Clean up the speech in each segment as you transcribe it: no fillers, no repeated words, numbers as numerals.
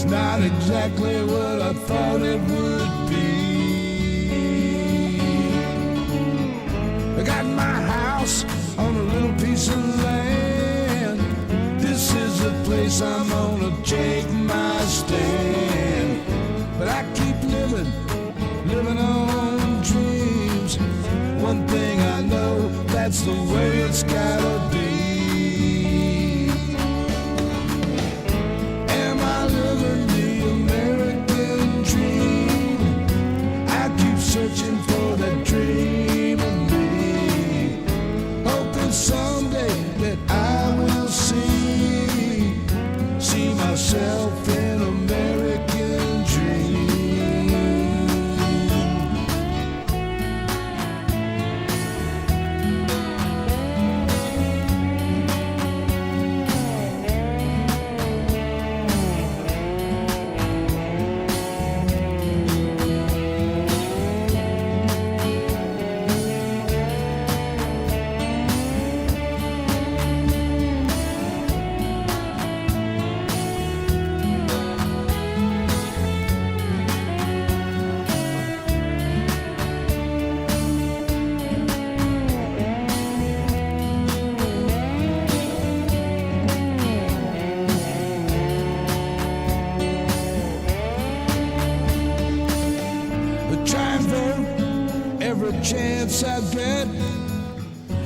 It's not exactly what I thought it would be. I got my house on a little piece of land. This is the place I'm gonna take my stand. But I keep living on dreams. One thing I know, that's the way it's gotta be. Am I living the American dream? I keep searching for that dream of me, hoping someday that I will see myself in American dream. Chance I get,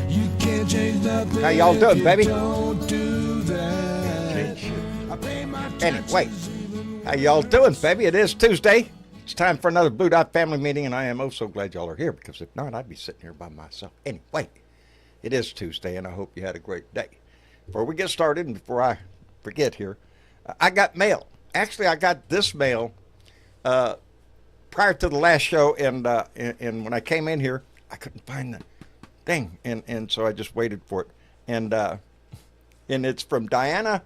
you can't change nothing. How y'all doing, baby? Don't do that. Anyway, how y'all doing, baby? It is Tuesday. It's time for another Blue Dot family meeting, and I am oh so glad y'all are here, because if not, I'd be sitting here by myself. Anyway, it is Tuesday, and I hope you had a great day. Before we get started, and before I forget here, I got mail. Actually, I got this mail prior to the last show, and when I came in here, I couldn't find the thing, and so I just waited for it, and it's from Diana.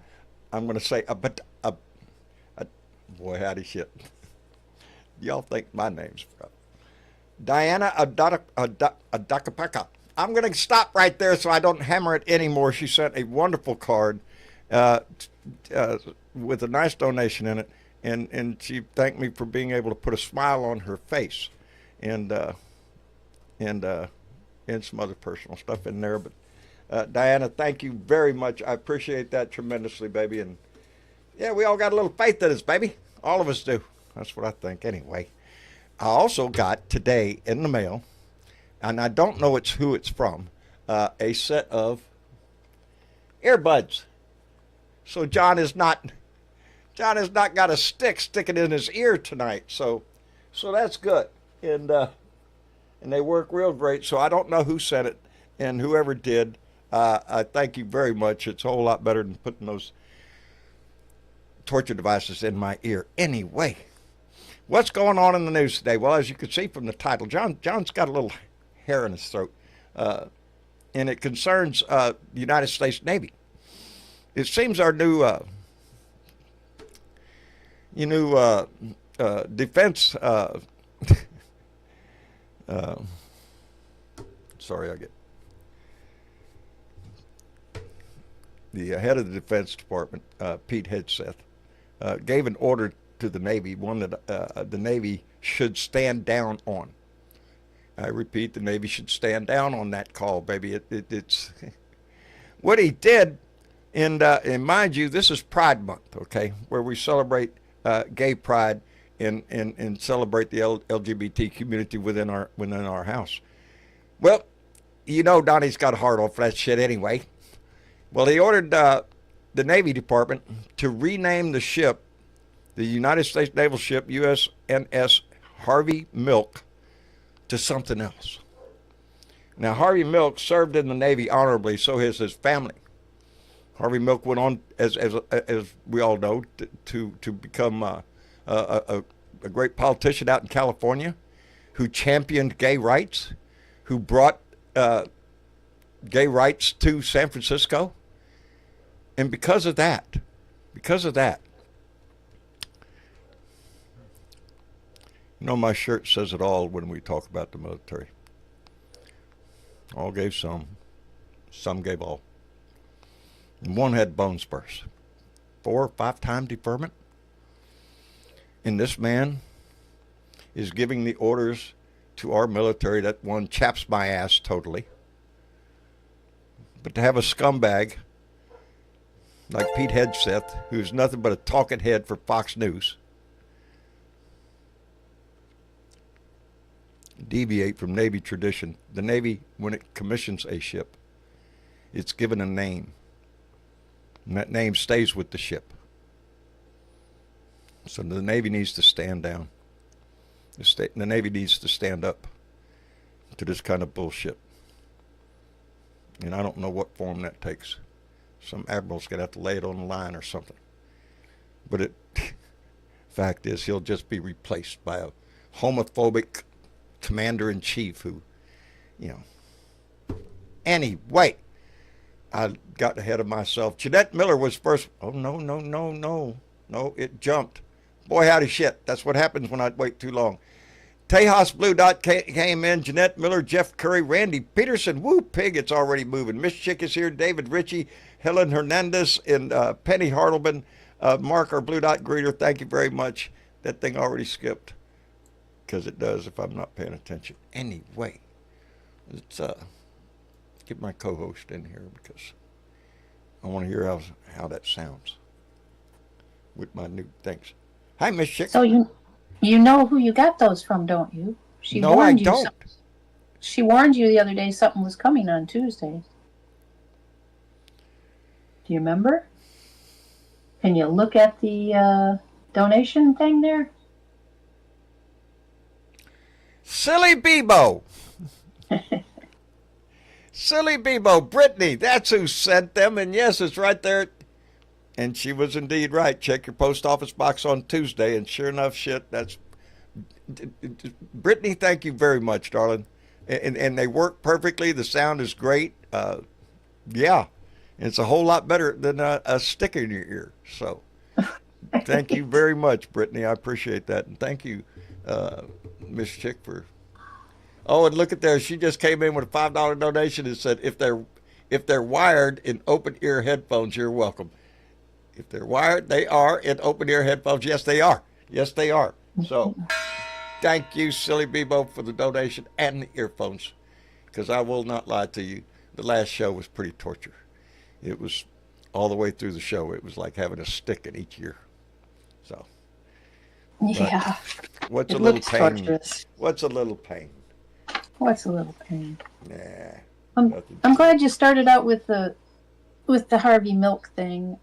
I'm going to say, boy, howdy shit. Y'all think my name's Diana Adakapaka. I'm going to stop right there so I don't hammer it anymore. She sent a wonderful card with a nice donation in it. And she thanked me for being able to put a smile on her face, and some other personal stuff in there. But Diana, thank you very much. I appreciate that tremendously, baby. And yeah, we all got a little faith in us, baby. All of us do. That's what I think. Anyway, I also got today in the mail, and I don't know who it's from, a set of earbuds. So John has not got a stick sticking in his ear tonight, so that's good, and they work real great. So I don't know who sent it, and whoever did, I thank you very much. It's a whole lot better than putting those torture devices in my ear. Anyway, what's going on in the news today? Well, as you can see from the title, John's got a little hair in his throat, and it concerns the United States Navy. It seems our new defense, sorry, I get the head of the Defense Department, Pete Hegseth, gave an order to the Navy, one that the Navy should stand down on. I repeat, the Navy should stand down on that call, baby. It's what he did, and mind you, this is Pride Month, okay, where we celebrate gay pride and celebrate the LGBT community within our house. Well, you know Donnie's got a heart on for that shit anyway. Well, he ordered the Navy Department to rename the ship, the United States naval ship USNS Harvey Milk, to something else. Now, Harvey Milk served in the Navy honorably, so has his family. Harvey Milk went on, as we all know, to become a great politician out in California, who championed gay rights, who brought gay rights to San Francisco. And because of that, you know, my shirt says it all when we talk about the military. All gave some gave all. And one had bone spurs. 4 or 5 time deferment. And this man is giving the orders to our military. That one chaps my ass totally. But to have a scumbag like Pete Hegseth, who's nothing but a talking head for Fox News, deviate from Navy tradition. The Navy, when it commissions a ship, it's given a name. And that name stays with the ship. So the Navy needs to stand down. The Navy needs to stand up to this kind of bullshit. And I don't know what form that takes. Some admiral's going to have to lay it on the line or something. But it, fact is, he'll just be replaced by a homophobic commander-in-chief who, you know. Anyway, I got ahead of myself. Jeanette Miller was first. Oh, no. No, it jumped. Boy, howdy shit. That's what happens when I wait too long. Tejas Blue Dot came in. Jeanette Miller, Jeff Curry, Randy Peterson. Woo, pig, it's already moving. Miss Chick is here. David Ritchie, Helen Hernandez, and Penny Hartleman. Mark, our Blue Dot greeter, thank you very much. That thing already skipped. Because it does if I'm not paying attention. Anyway, let's get my co-host in here because I want to hear how that sounds with my new things. Hi, Miss Chick. So you know who you got those from, don't you? No, I don't. She warned you the other day something was coming on Tuesday. Do you remember? Can you look at the donation thing there? Silly Bebo. Silly Bebo. Brittany, that's who sent them. And yes, it's right there. And she was indeed right. Check your post office box on Tuesday. And sure enough, shit, that's... Brittany, thank you very much, darling. And they work perfectly. The sound is great. Yeah. It's a whole lot better than a stick in your ear. So thank you very much, Brittany. I appreciate that. And thank you, Miss Chick, for... Oh, and look at there. She just came in with a $5 donation and said, if they're wired in open ear headphones, you're welcome. If they're wired, they are in open ear headphones. Yes, they are. Yes, they are. So thank you, Silly Bebo, for the donation and the earphones. Because I will not lie to you. The last show was pretty torture. It was all the way through the show. It was like having a stick in each ear. So. Yeah. What's a little pain? Torturous. What's a little pain? What's a little pain? Nah. I'm glad you started out with the Harvey Milk thing.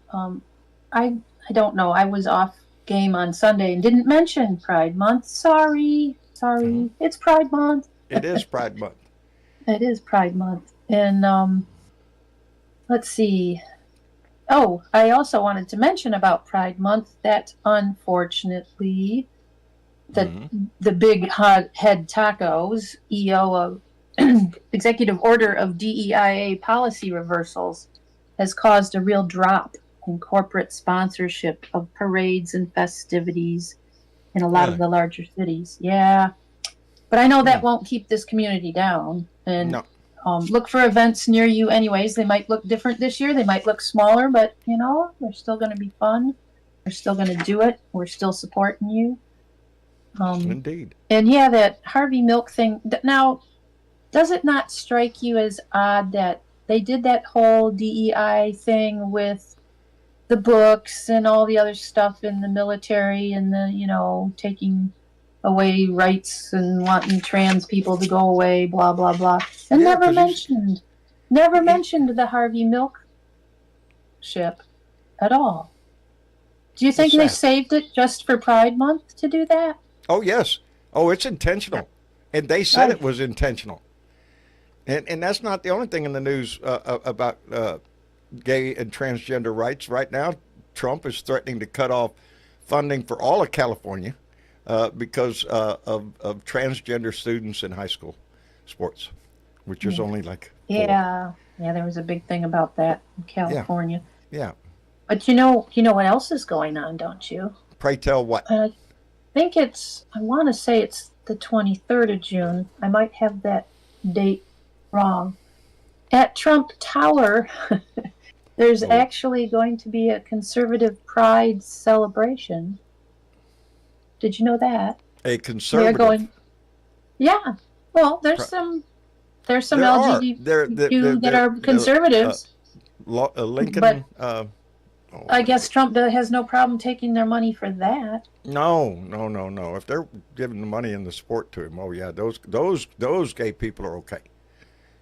I don't know. I was off game on Sunday and didn't mention Pride Month. Sorry. Mm-hmm. It's Pride Month. It is Pride Month. It is Pride Month. And let's see. Oh, I also wanted to mention about Pride Month that unfortunately the big hot head tacos, EO of Executive Order of DEIA policy reversals, has caused a real drop in corporate sponsorship of parades and festivities in a lot of the larger cities. Yeah. But I know that won't keep this community down. And look for events near you anyways. They might look different this year. They might look smaller, but, you know, they're still going to be fun. We're still going to do it. We're still supporting you. Indeed. And yeah, that Harvey Milk thing. Now, does it not strike you as odd that they did that whole DEI thing with the books and all the other stuff in the military and the, you know, taking away rights and wanting trans people to go away, blah, blah, blah. And never mentioned the Harvey Milk ship at all. Do you think they saved it just for Pride Month to do that? Oh, yes. Oh, it's intentional. And they said it was intentional. And that's not the only thing in the news about gay and transgender rights. Right now, Trump is threatening to cut off funding for all of California because of transgender students in high school sports, which is only like 4. Yeah, there was a big thing about that in California. Yeah. But you know what else is going on, don't you? Pray tell what? I think I want to say it's the 23rd of June. I might have that date wrong. At Trump Tower, there's actually going to be a conservative pride celebration. Did you know that? A They're conservative. going. Yeah. Well, there's some LGBTQ that are conservatives, Lincoln. but I guess Trump has no problem taking their money for that. No. If they're giving the money and the support to him, oh yeah, those gay people are okay.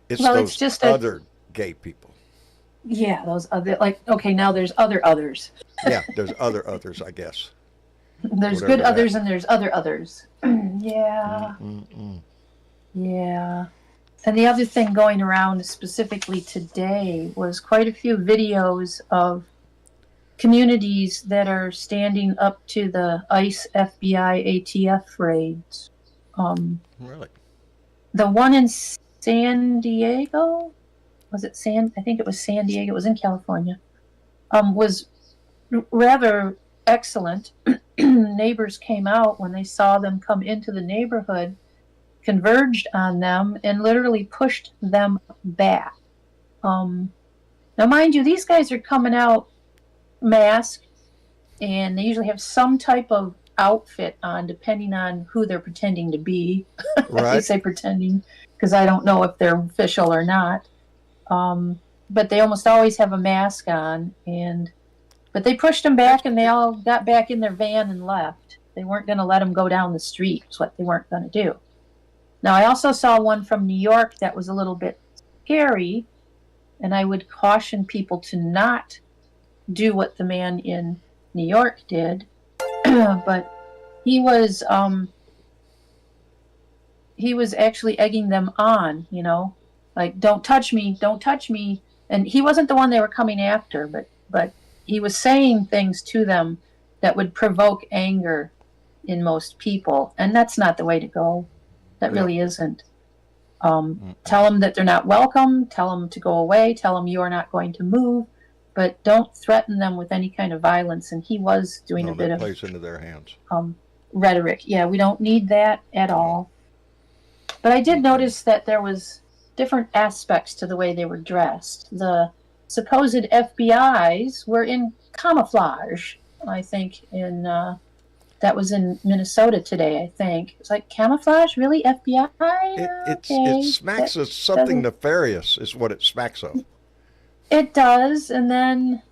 It's Well, those it's just other gay people. Yeah, those other, like, okay, now there's others. Yeah, there's others, I guess. There's Whatever good that. others and there's others. Yeah. Mm-mm. Yeah. And the other thing going around specifically today was quite a few videos of communities that are standing up to the ICE, FBI, ATF raids. Really? The one in San Diego, I think it was San Diego, it was in California, was rather excellent. Neighbors came out when they saw them come into the neighborhood, converged on them, and literally pushed them back. Now, mind you, these guys are coming out masked, and they usually have some type of outfit on, depending on who they're pretending to be. Right. I say pretending because I don't know if they're official or not. But they almost always have a mask on, but they pushed them back, and they all got back in their van and left. They weren't going to let them go down the street. It's what they weren't going to do. Now, I also saw one from New York that was a little bit scary, and I would caution people to not do what the man in New York did. But he was actually egging them on, like, don't touch me. And he wasn't the one they were coming after, but he was saying things to them that would provoke anger in most people, and that's not the way to go. That really isn't. Tell them that they're not welcome, tell them to go away, tell them you are not going to move, but don't threaten them with any kind of violence. And he was doing a bit of plays into their hands. Rhetoric. Yeah, we don't need that at all. But I did notice that there was different aspects to the way they were dressed. The supposed FBIs were in camouflage, I think, that was in Minnesota today, I think. It's like, camouflage? Really? FBI? It smacks of something nefarious is what it smacks of. It does. And then,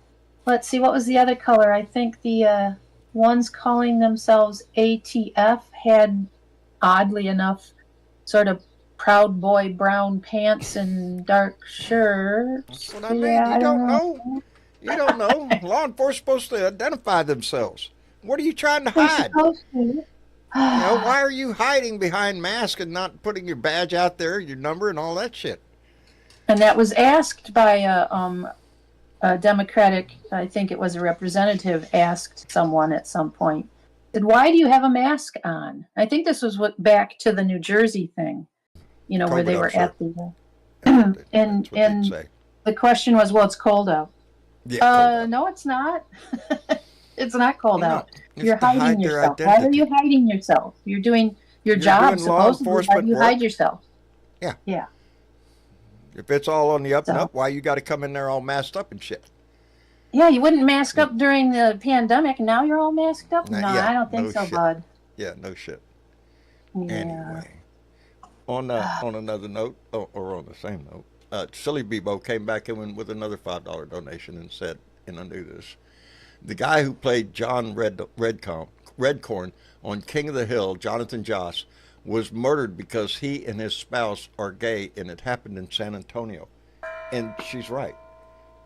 let's see, what was the other color? I think the ones calling themselves ATF had, oddly enough, sort of Proud Boy brown pants and dark shirts. That's what I mean. You don't know. You don't know. Law enforcement is supposed to identify themselves. What are you trying to hide? Why are you hiding behind masks and not putting your badge out there, your number, and all that shit? And that was asked by a Democratic, I think it was a representative, asked someone at some point, said, why do you have a mask on? I think this was back to the New Jersey thing, where they were at the... and the question was, well, it's cold out. Yeah, cold out. No, it's not. It's not cold out. You're hiding hiding yourself. Why are you hiding yourself? You're doing your job, supposedly. Why do you hide yourself? Yeah. Yeah. If it's all on the up and up, why you got to come in there all masked up and shit? Yeah, you wouldn't mask up during the pandemic, and now you're all masked up? No, I don't think so, shit. bud. Yeah, no shit. Yeah. Anyway, on another note, or on the same note, Silly Bebo came back in with another $5 donation and said, and I knew this, the guy who played John Redcorn on King of the Hill, Jonathan Joss, was murdered because he and his spouse are gay, and it happened in San Antonio. And she's right.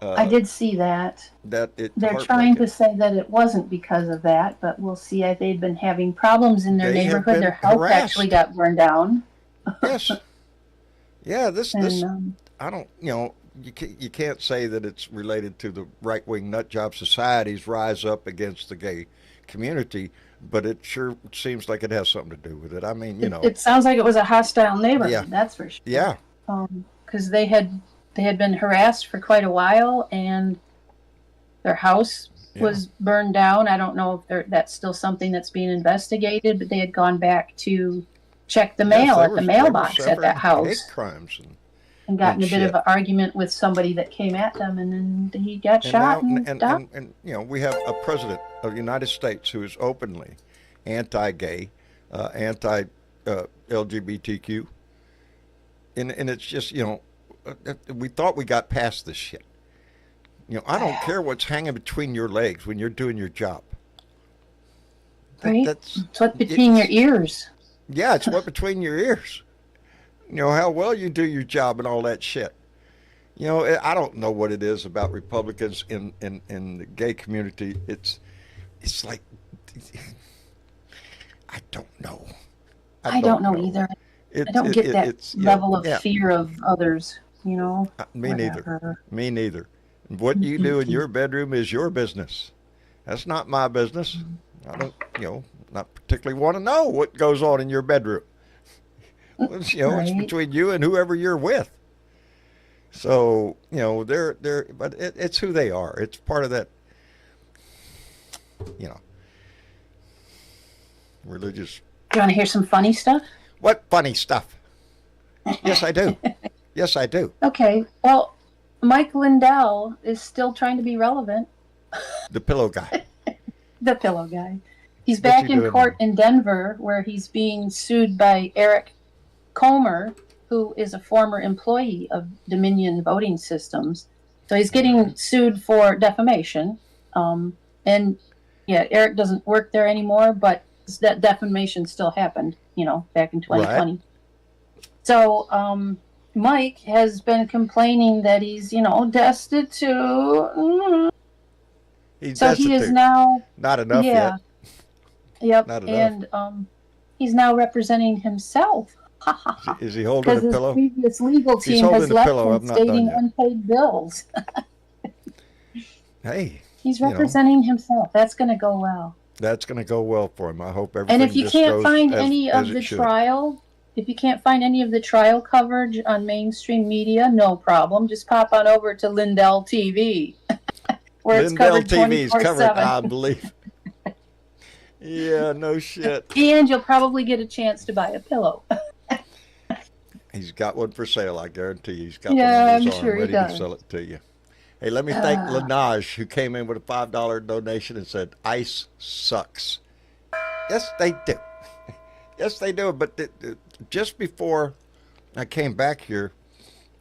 I did see that. They're trying to say that it wasn't because of that, but we'll see. They'd been having problems in their neighborhood. Their house actually got burned down. Yes. Yeah, I don't, you can't say that it's related to the right-wing nutjob society's rise up against the gay community, but it sure seems like it has something to do with it. I mean, It sounds like it was a hostile neighborhood, that's for sure. Yeah. Because they had been harassed for quite a while, and their house was burned down. I don't know if that's still something that's being investigated, but they had gone back to check the mail at the mailbox at that house. Hate crimes and gotten a bit of an argument with somebody that came at them, and then he got shot and died. And we have a president of the United States who is openly anti-gay, anti-LGBTQ, and it's just, we thought we got past this shit. I don't care what's hanging between your legs when you're doing your job. Right? It's what's between your ears. Yeah, it's what between your ears. How well you do your job and all that shit. I don't know what it is about Republicans in the gay community. It's like, I don't know. I don't know either. I don't get that level of fear of others, Me neither. Me neither. What you do in your bedroom is your business. That's not my business. I don't, not particularly want to know what goes on in your bedroom. It's, it's between you and whoever you're with. So, but it's who they are. It's part of that, religious. Do you want to hear some funny stuff? What funny stuff? Yes, I do. Yes, I do. Okay. Well, Mike Lindell is still trying to be relevant. The pillow guy. The pillow guy. He's back in court in Denver, where he's being sued by Eric Comer, who is a former employee of Dominion Voting Systems. So he's getting sued for defamation. And yeah, Eric doesn't work there anymore, but that defamation still happened, back in 2020. Right. So Mike has been complaining that he's, destitute. He's so destitute. He is now not enough yet. Yep. Not enough. And he's now representing himself. Is he holding a pillow? His previous legal team has left him stating unpaid bills. Hey. He's representing himself. That's going to go well. That's going to go well for him. I hope everything. And if you can't find any of the trial, coverage on mainstream media, no problem. Just pop on over to Lindell TV, where Lindell it's covered 24/7. TV is covered, I believe. Yeah, no shit. And you'll probably get a chance to buy a pillow. He's got one for sale, I guarantee you. He's got one on his arm ready to sell it to you. Hey, let me thank Lanaj, who came in with a $5 donation and said, ICE sucks. Yes, they do. Yes, they do. But just before I came back here,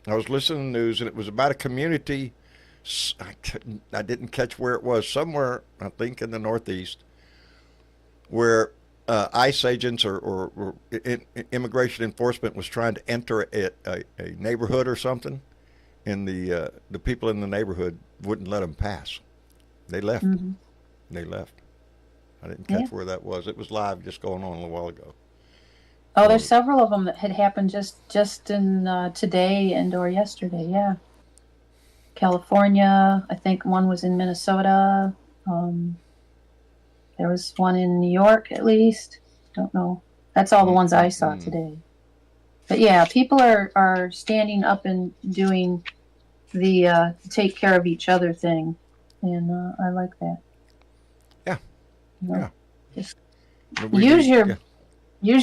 I was listening to the news, and it was about a community. I didn't catch where it was. Somewhere, I think, in the Northeast, where ICE agents or immigration enforcement was trying to enter a neighborhood or something, and the people in the neighborhood wouldn't let them pass. They left. Mm-hmm. They left. I didn't catch where that was. It was live, just going on a little while ago. Oh, there's several of them that had happened just in today and or yesterday. Yeah, California. I think one was in Minnesota. There was one in New York, at least. Don't know. That's all the ones I saw today. But yeah, people are standing up and doing the take care of each other thing, and I like that. Yeah. Just use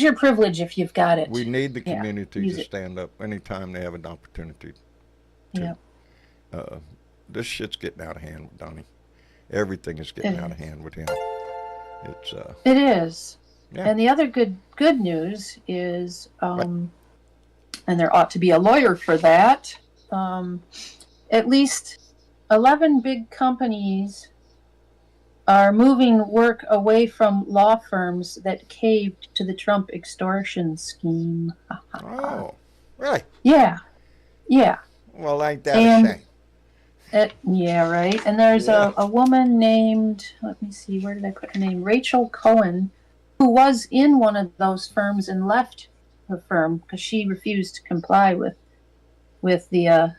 your privilege if you've got it. We need the community to stand up anytime they have an opportunity. Yeah. This shit's getting out of hand with Donnie. Everything is getting out of hand with him. It is. Yeah. And the other good news is, and there ought to be a lawyer for that, at least 11 big companies are moving work away from law firms that caved to the Trump extortion scheme. Oh, really? Yeah. Well, ain't that a shame? Yeah, right. And there's a woman named, let me see, where did I put her name? Rachel Cohen, who was in one of those firms and left the firm because she refused to comply with the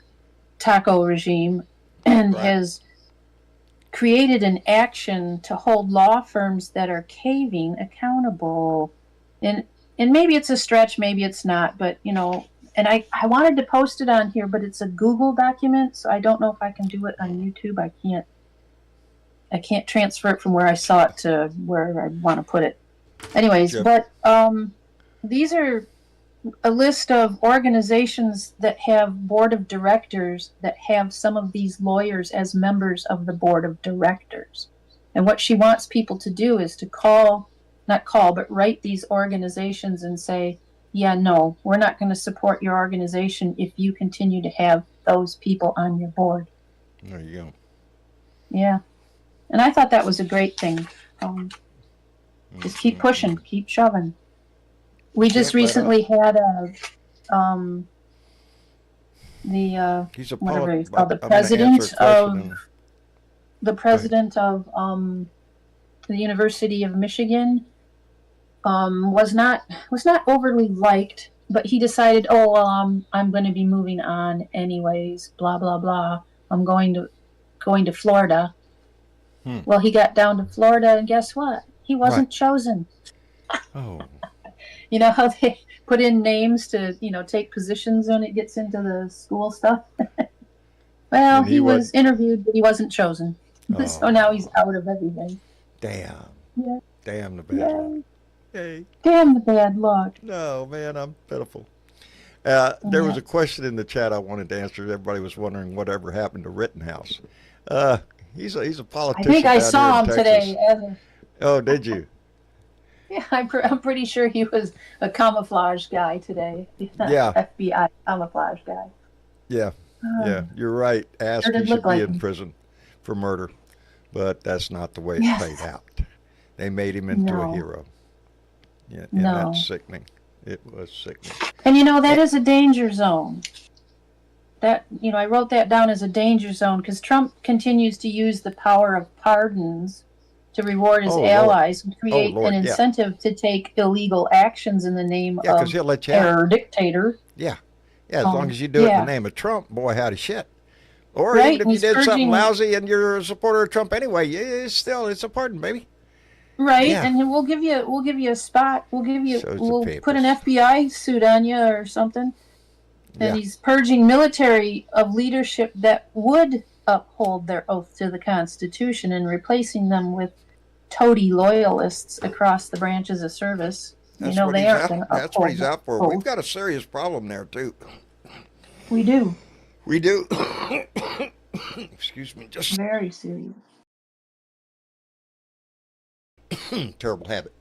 taco regime, and has created an action to hold law firms that are caving accountable. And maybe it's a stretch, maybe it's not, but and I wanted to post it on here, but it's a Google document, so I don't know if I can do it on YouTube. I can't transfer it from where I saw it to where I want to put it. Anyways, but these are a list of organizations that have board of directors that have some of these lawyers as members of the board of directors. And what she wants people to do is to call not call, but write these organizations and say, yeah, no, we're not going to support your organization if you continue to have those people on your board. There you go. Yeah. And I thought that was a great thing. Just keep pushing, keep shoving. We just recently had He's a whatever he's I'm called, the gonna answer president a question of the president of the University of Michigan was not overly liked, but he decided, oh well, I'm going to be moving on anyways. Blah blah blah. I'm going to Florida. Well, he got down to Florida, and guess what? He wasn't chosen. Oh. You know how they put in names to, take positions when it gets into the school stuff? Well, he was interviewed, but he wasn't chosen. Oh. So now he's out of everything. Damn. Yeah. Damn the bad luck. Hey. Damn the bad luck. No, man, I'm pitiful. There was a question in the chat I wanted to answer. Everybody was wondering whatever happened to Rittenhouse. He's a politician. I think I saw him Texas. today. Oh, did you? Yeah, I'm pretty sure he was a camouflage guy today. Yeah. FBI camouflage guy. Yeah. Yeah, you're right. He should be in prison for murder. But that's not the way it played out. They made him into a hero. Yeah, and that's sickening. It was sickening. And that is a danger zone. That, I wrote that down as a danger zone because Trump continues to use the power of pardons to reward his allies and create an incentive to take illegal actions in the name of he'll let you terror dictator. Yeah. Yeah, as long as you do it in the name of Trump, boy, howdy shit. Or even if you did something lousy and you're a supporter of Trump anyway, it's a pardon, baby. Right, and we'll give you a spot. We'll put an FBI suit on you or something. And he's purging military of leadership that would uphold their oath to the Constitution and replacing them with toady loyalists across the branches of service. That's what he's out for. We've got a serious problem there, too. We do. We do. Excuse me. Just very serious. Terrible habit.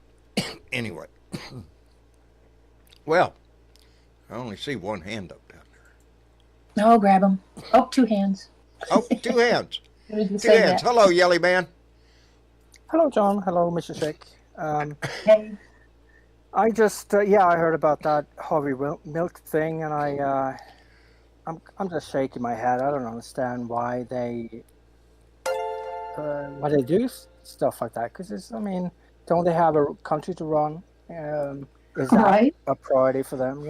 Anyway. Well, I only see one hand up down there. No, grab him. Oh, 2 hands. Oh, 2 hands. 2 hands. Hello, Yelly Man. Hello, John. Hello, Mr. Schick. Hey. I just, I heard about that Harvey milk thing, and I'm just shaking my head. I don't understand why they do stuff like that. Because don't they have a country to run? Is that a priority for them?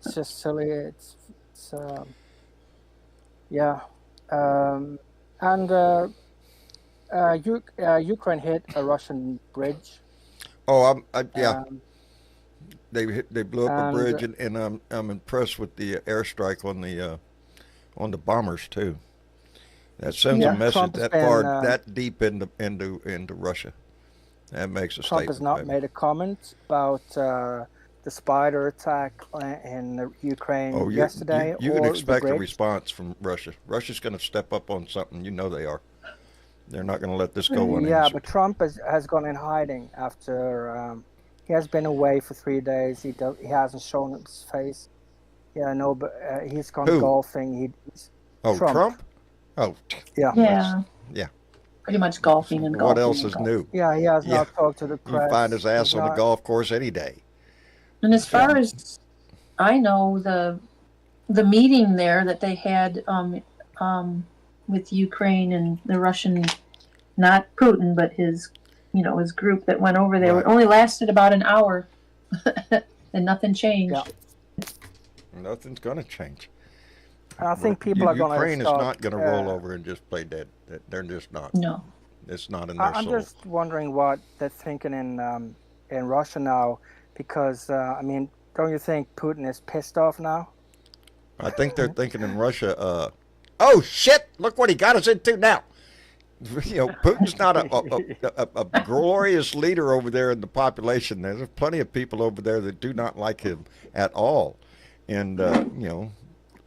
It's just silly. It's Ukraine hit a Russian bridge. Oh, They blew up a bridge, and I'm impressed with the airstrike on the bombers too. That sends a message that deep into Russia. That makes a statement. Trump has not made a comment about the spider attack in Ukraine yesterday. You can expect a response from Russia. Russia's going to step up on something. They are. They're not going to let this go unanswered. Yeah, but Trump has gone in hiding after. He has been away for 3 days. He hasn't shown his face. Yeah, no, but he's gone golfing. Trump? Oh, yeah. Yeah. Pretty much golfing and golfing. What else is new? Yeah, he has not talked to the press. You find his ass on the golf course any day. And as far as I know, the meeting there that they had with Ukraine and the Russian, not Putin, but his group that went over there, it only lasted about an hour, and nothing changed. Yeah. Nothing's going to change. I think people are going to Ukraine is not going to roll over and just play dead. They're just not. No. It's not in their soul. I'm just wondering what they're thinking in Russia now, because, don't you think Putin is pissed off now? I think they're thinking in Russia, oh, shit, look what he got us into now. Putin's not a glorious leader over there in the population. There's plenty of people over there that do not like him at all. And,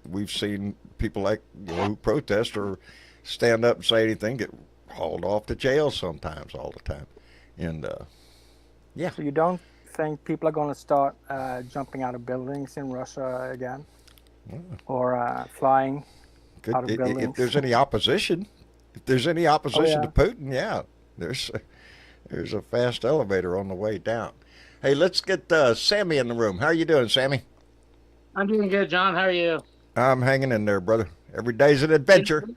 we've seen people like who protest or stand up and say anything get hauled off to jail sometimes all the time. And Yeah. So you don't think people are going to start jumping out of buildings in Russia again, or flying out of If buildings? there's any opposition, to yeah. Putin, yeah, there's a fast elevator on the way down. Hey, let's get Sammy in the room. How are you doing, Sammy? I'm doing good, John. How are you? I'm hanging in there, brother. Every day's an adventure.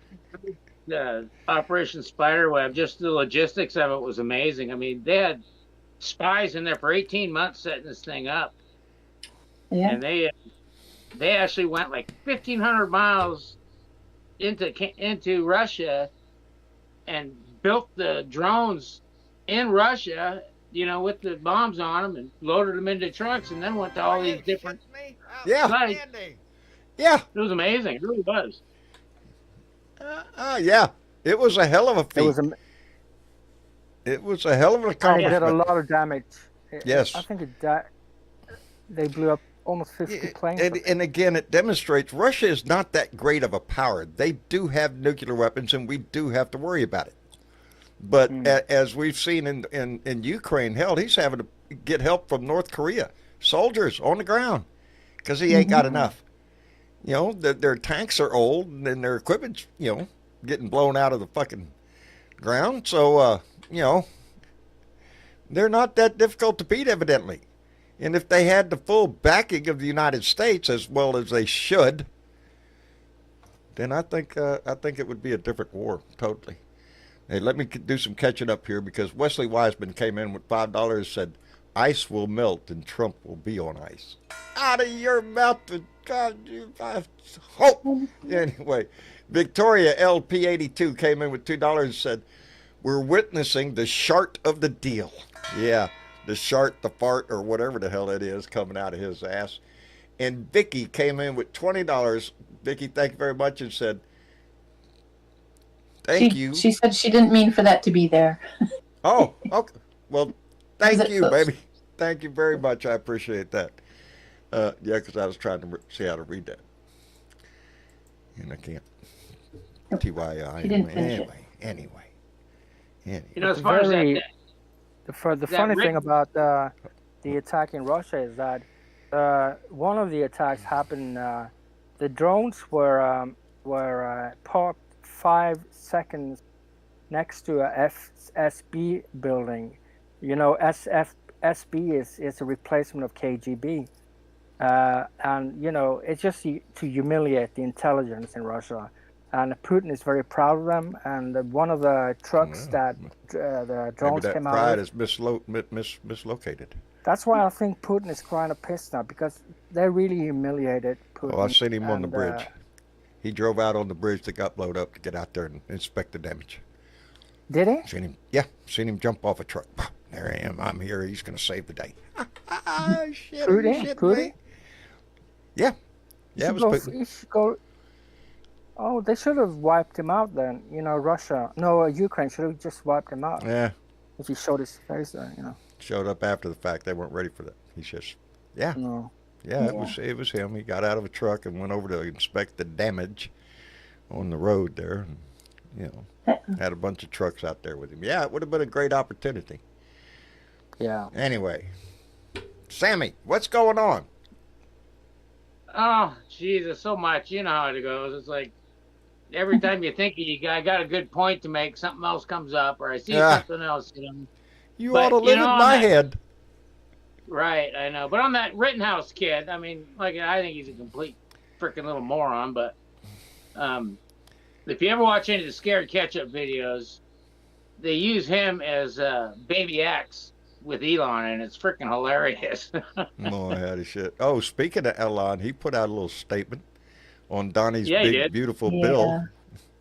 Operation Spiderweb, just the logistics of it was amazing. I mean, they had spies in there for 18 months setting this thing up. Yeah. And they actually went like 1,500 miles into Russia and built the drones in Russia, with the bombs on them, and loaded them into trucks, and then went to all these different Yeah. sites. Yeah. It was amazing. It really was. Yeah. It was a hell of a feat. It was a hell of an And it accomplishment. did a lot of damage. Yes. I think they blew up almost 50 planes. And again, it demonstrates Russia is not that great of a power. They do have nuclear weapons, and we do have to worry about it. But as we've seen in Ukraine, hell, he's having to get help from North Korea. Soldiers on the ground because he ain't got enough. Their tanks are old, and their equipment's, getting blown out of the fucking ground. So, they're not that difficult to beat, evidently. And if they had the full backing of the United States, as well as they should, then I think it would be a different war, totally. Hey, let me do some catching up here, because Wesley Wiseman came in with $5, said, ice will melt and Trump will be on ice. Out of your mouth, God, I hope. Anyway, Victoria LP82 came in with $2 and said, we're witnessing the shart of the deal. Yeah, the shart, the fart, or whatever the hell it is coming out of his ass. And Vicky came in with $20. Vicky, thank you very much, and said, thank you. She said she didn't mean for that to be there. Oh, okay. Well, thank you, close? baby. Thank you very much. I appreciate that. Yeah, because I was trying to see how to read that. And I can't. TYI. She didn't finish it. Anyway. As far as that, the funny thing about the attack in Russia is that one of the attacks happened. The drones were parked 5 seconds next to a FSB building. SB is a replacement of KGB, and it's just to humiliate the intelligence in Russia. And Putin is very proud of them. And one of the trucks that the drones maybe that came pride out of, is mislocated. That's why I think Putin is kind of pissed now, because they really humiliated Putin. Oh, I seen him on the bridge. He drove out on the bridge that got blown up to get out there and inspect the damage. Did he? Seen him jump off a truck. There I am. I'm here. He's going to save the day. Shit, Putin? Yeah. Yeah, it was Putin. He should go. Oh, they should have wiped him out then. Ukraine should have just wiped him out. Yeah. If he showed his face there, Showed up after the fact. They weren't ready for that. He's just, No. Yeah, it was him. He got out of a truck and went over to inspect the damage on the road there. And, had a bunch of trucks out there with him. Yeah, it would have been a great opportunity. Yeah. Anyway, Sammy, what's going on? Oh, Jesus, so much. You know how it goes. It's like every time you think I got a good point to make, something else comes up, or I see something else. You ought to live in my head. Right, I know. But on that Rittenhouse kid, I mean, I think he's a complete freaking little moron. But if you ever watch any of the Scared Ketchup videos, they use him as Baby X with Elon, and it's freaking hilarious. Oh, howdy shit. Oh, speaking of Elon, he put out a little statement on Donnie's big, beautiful bill.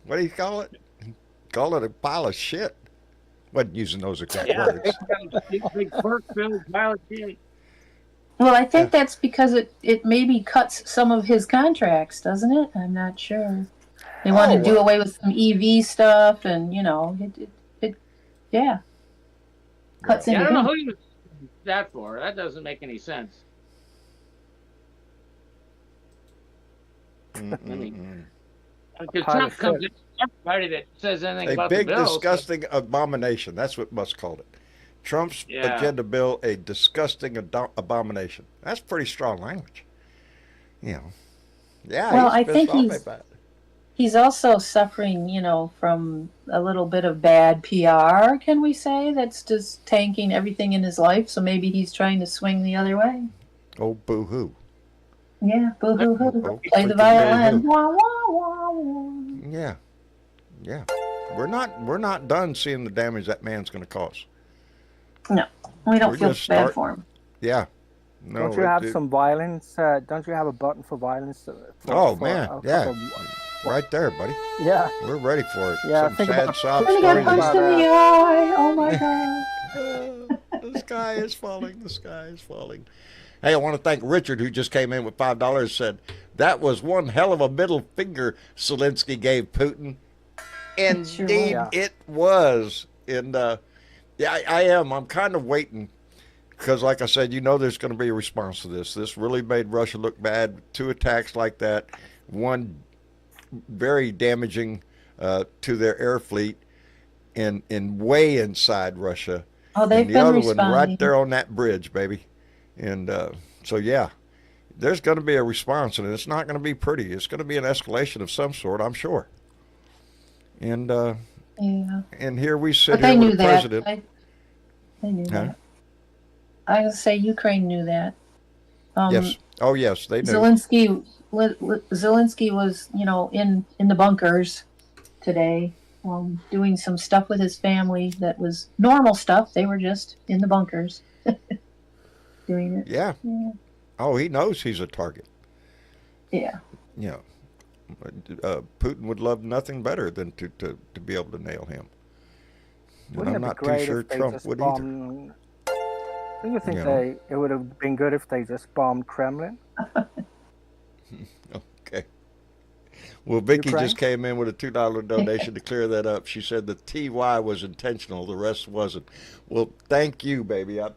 What do you call it? Call it a pile of shit. Wasn't using those exact words. Big pork bill, pile of shit. Well, I think that's because it maybe cuts some of his contracts, doesn't it? I'm not sure. They want to do away with some EV stuff, and cuts into. I don't know who he was that for. That doesn't make any sense. I mean, because Trump comes in, everybody that says anything about the bill. A big, disgusting abomination. That's what Musk called it. Trump's Yeah. agenda bill a disgusting abomination. That's pretty strong language. You know. Yeah, Well, he's I pissed think off he's about it. he's also suffering, from a little bit of bad PR, can we say? That's just tanking everything in his life. So maybe he's trying to swing the other way. Oh, boo-hoo. Yeah, boo hoo hoo. Oh, Play the freaking violin. boo-hoo. Wah, wah, wah, wah. Yeah. Yeah. We're not done seeing the damage that man's going to cause. No, we don't We're feel just bad start- for him. Yeah. No, Don't you have some violence? Don't you have a button for violence? Oh, for man, a yeah. couple right there, buddy. Yeah. We're ready for it. Yeah, Some think sad about- sob I'm gonna get story. punched in the eye. Oh my god. The sky is falling. The sky is falling. Hey, I want to thank Richard, who just came in with $5. Said that was one hell of a middle finger Zelenskyy gave Putin. Indeed, Yeah. it was. And yeah, I am. I'm kind of waiting because, like I said, there's going to be a response to this. This really made Russia look bad. 2 attacks like that. One very damaging to their air fleet, and way inside Russia. Oh, they've and the been other responding. one right there on that bridge, baby. And so, yeah, there's going to be a response, and it's not going to be pretty. It's going to be an escalation of some sort, I'm sure. And Yeah. and here we sit But they here knew with the that. president. They knew Huh? that. I would say Ukraine knew that. Yes. Oh, yes, they knew. Zelenskyy was, in the bunkers today, doing some stuff with his family that was normal stuff. They were just in the bunkers doing it. Yeah. Yeah. Oh, he knows he's a target. Yeah. Yeah. Putin would love nothing better than to be able to nail him. And Wouldn't I'm it be not too great sure if they Trump just would either. bombed? Do you think Yeah. it would have been good if they just bombed Kremlin? Okay. Well, Vicky Ukraine? just came in with a $2 donation to clear that up. She said the TY was intentional, the rest wasn't. Well, thank you, baby. I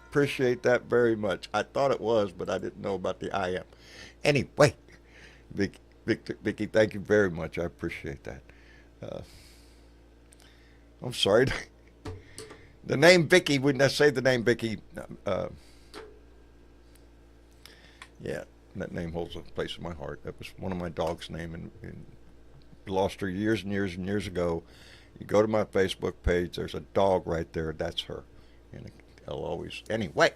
appreciate that very much. I thought it was, but I didn't know about the I am. Anyway, Vicky, thank you very much. I appreciate that. I'm sorry. The name Vicky, when I say the name Vicky, yeah, that name holds a place in my heart. That was one of my dog's name, and lost her years and years and years ago. You go to my Facebook page, there's a dog right there. That's her. And I'll always... Anyway,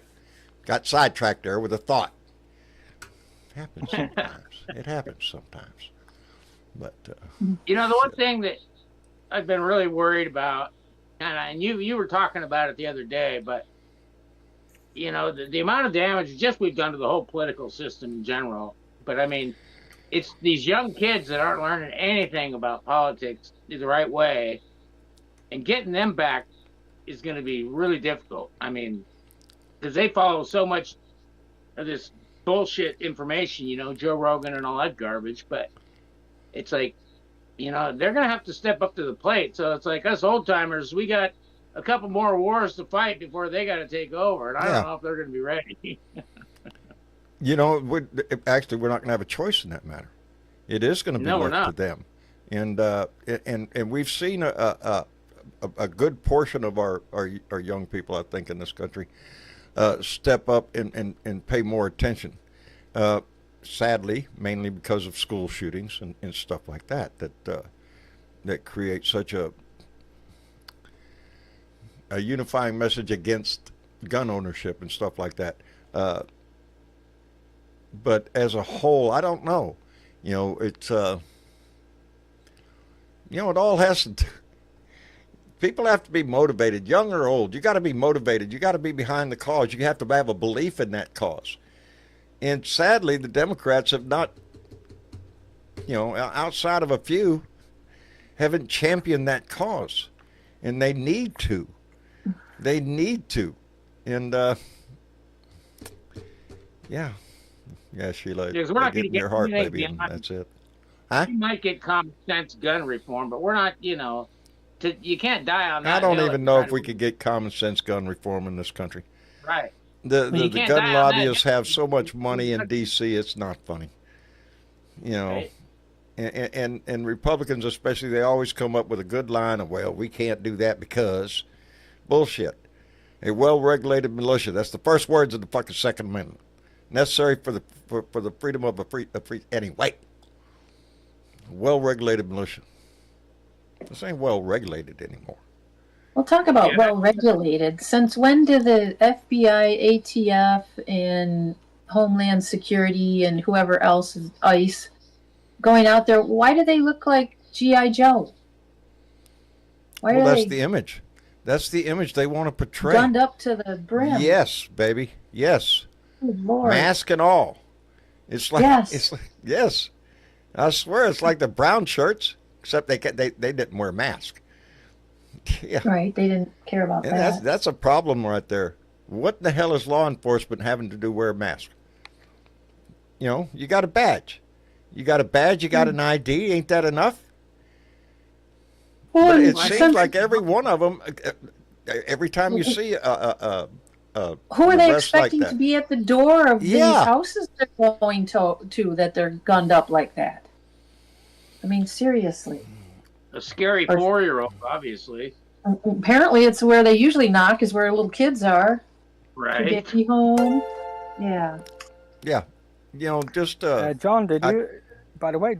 got sidetracked there with a thought. Happens sometimes. It happens sometimes. But... the one thing that I've been really worried about, and you were talking about it the other day, but the amount of damage just we've done to the whole political system in general. But I mean, it's these young kids that aren't learning anything about politics the right way, and getting them back is going to be really difficult. I mean, because they follow so much of this bullshit information, Joe Rogan and all that garbage. But it's like, they're going to have to step up to the plate. So it's like us old timers, we got a couple more wars to fight before they got to take over. And I don't know if they're going to be ready. Actually, we're not going to have a choice in that matter. It is going to be left to them. And we've seen a good portion of our young people, I think, in this country step up and pay more attention. Sadly, mainly because of school shootings and stuff like that create such a unifying message against gun ownership and stuff like that. But as a whole, I don't know. It's it all has to. People have to be motivated, young or old. You got to be motivated. You got to be behind the cause. You have to have a belief in that cause. And sadly, the Democrats have not, outside of a few, haven't championed that cause. And they need to. They need to. And, yeah. Yeah, Sheila, Because we're not get going in to your heart, baby, and that's it. Huh? We might get common sense gun reform, but we're not, you can't die on that. I don't even know if we could get common sense gun reform in this country. Right. The can't gun die on lobbyists that. have so much money in D.C., it's not funny. Right. And Republicans especially, they always come up with a good line of, well, we can't do that because bullshit. A well-regulated militia. That's the first words of the fucking Second Amendment. Necessary for the freedom of a free anyway. Well-regulated militia. This ain't well-regulated anymore. We'll talk about well-regulated. Since when did the FBI, ATF, and Homeland Security and whoever else is ICE going out there? Why do they look like G.I. Joe? Why Well, are that's they the image. That's the image they want to portray. gunned up to the brim? Yes, baby. Yes. Oh, Lord. Mask and all. It's like Yes. it's like, yes. I swear it's like the brown shirts, except they didn't wear masks. Yeah. Right, they didn't care about And that. that's a problem right there. What the hell is law enforcement having to do wear a mask? You know, you got a badge. You got a badge, you got an ID, ain't that enough? Well, But it since- seems like every one of them, every time you see who are an they arrest like expecting that. to be at the door of these Yeah. houses they're going to that they're gunned up like that? I mean, seriously. A scary 4-year-old, obviously. Apparently, it's where they usually knock, is where little kids are. To Right. get me home. Yeah. Yeah. You know, just John, did you? By the way,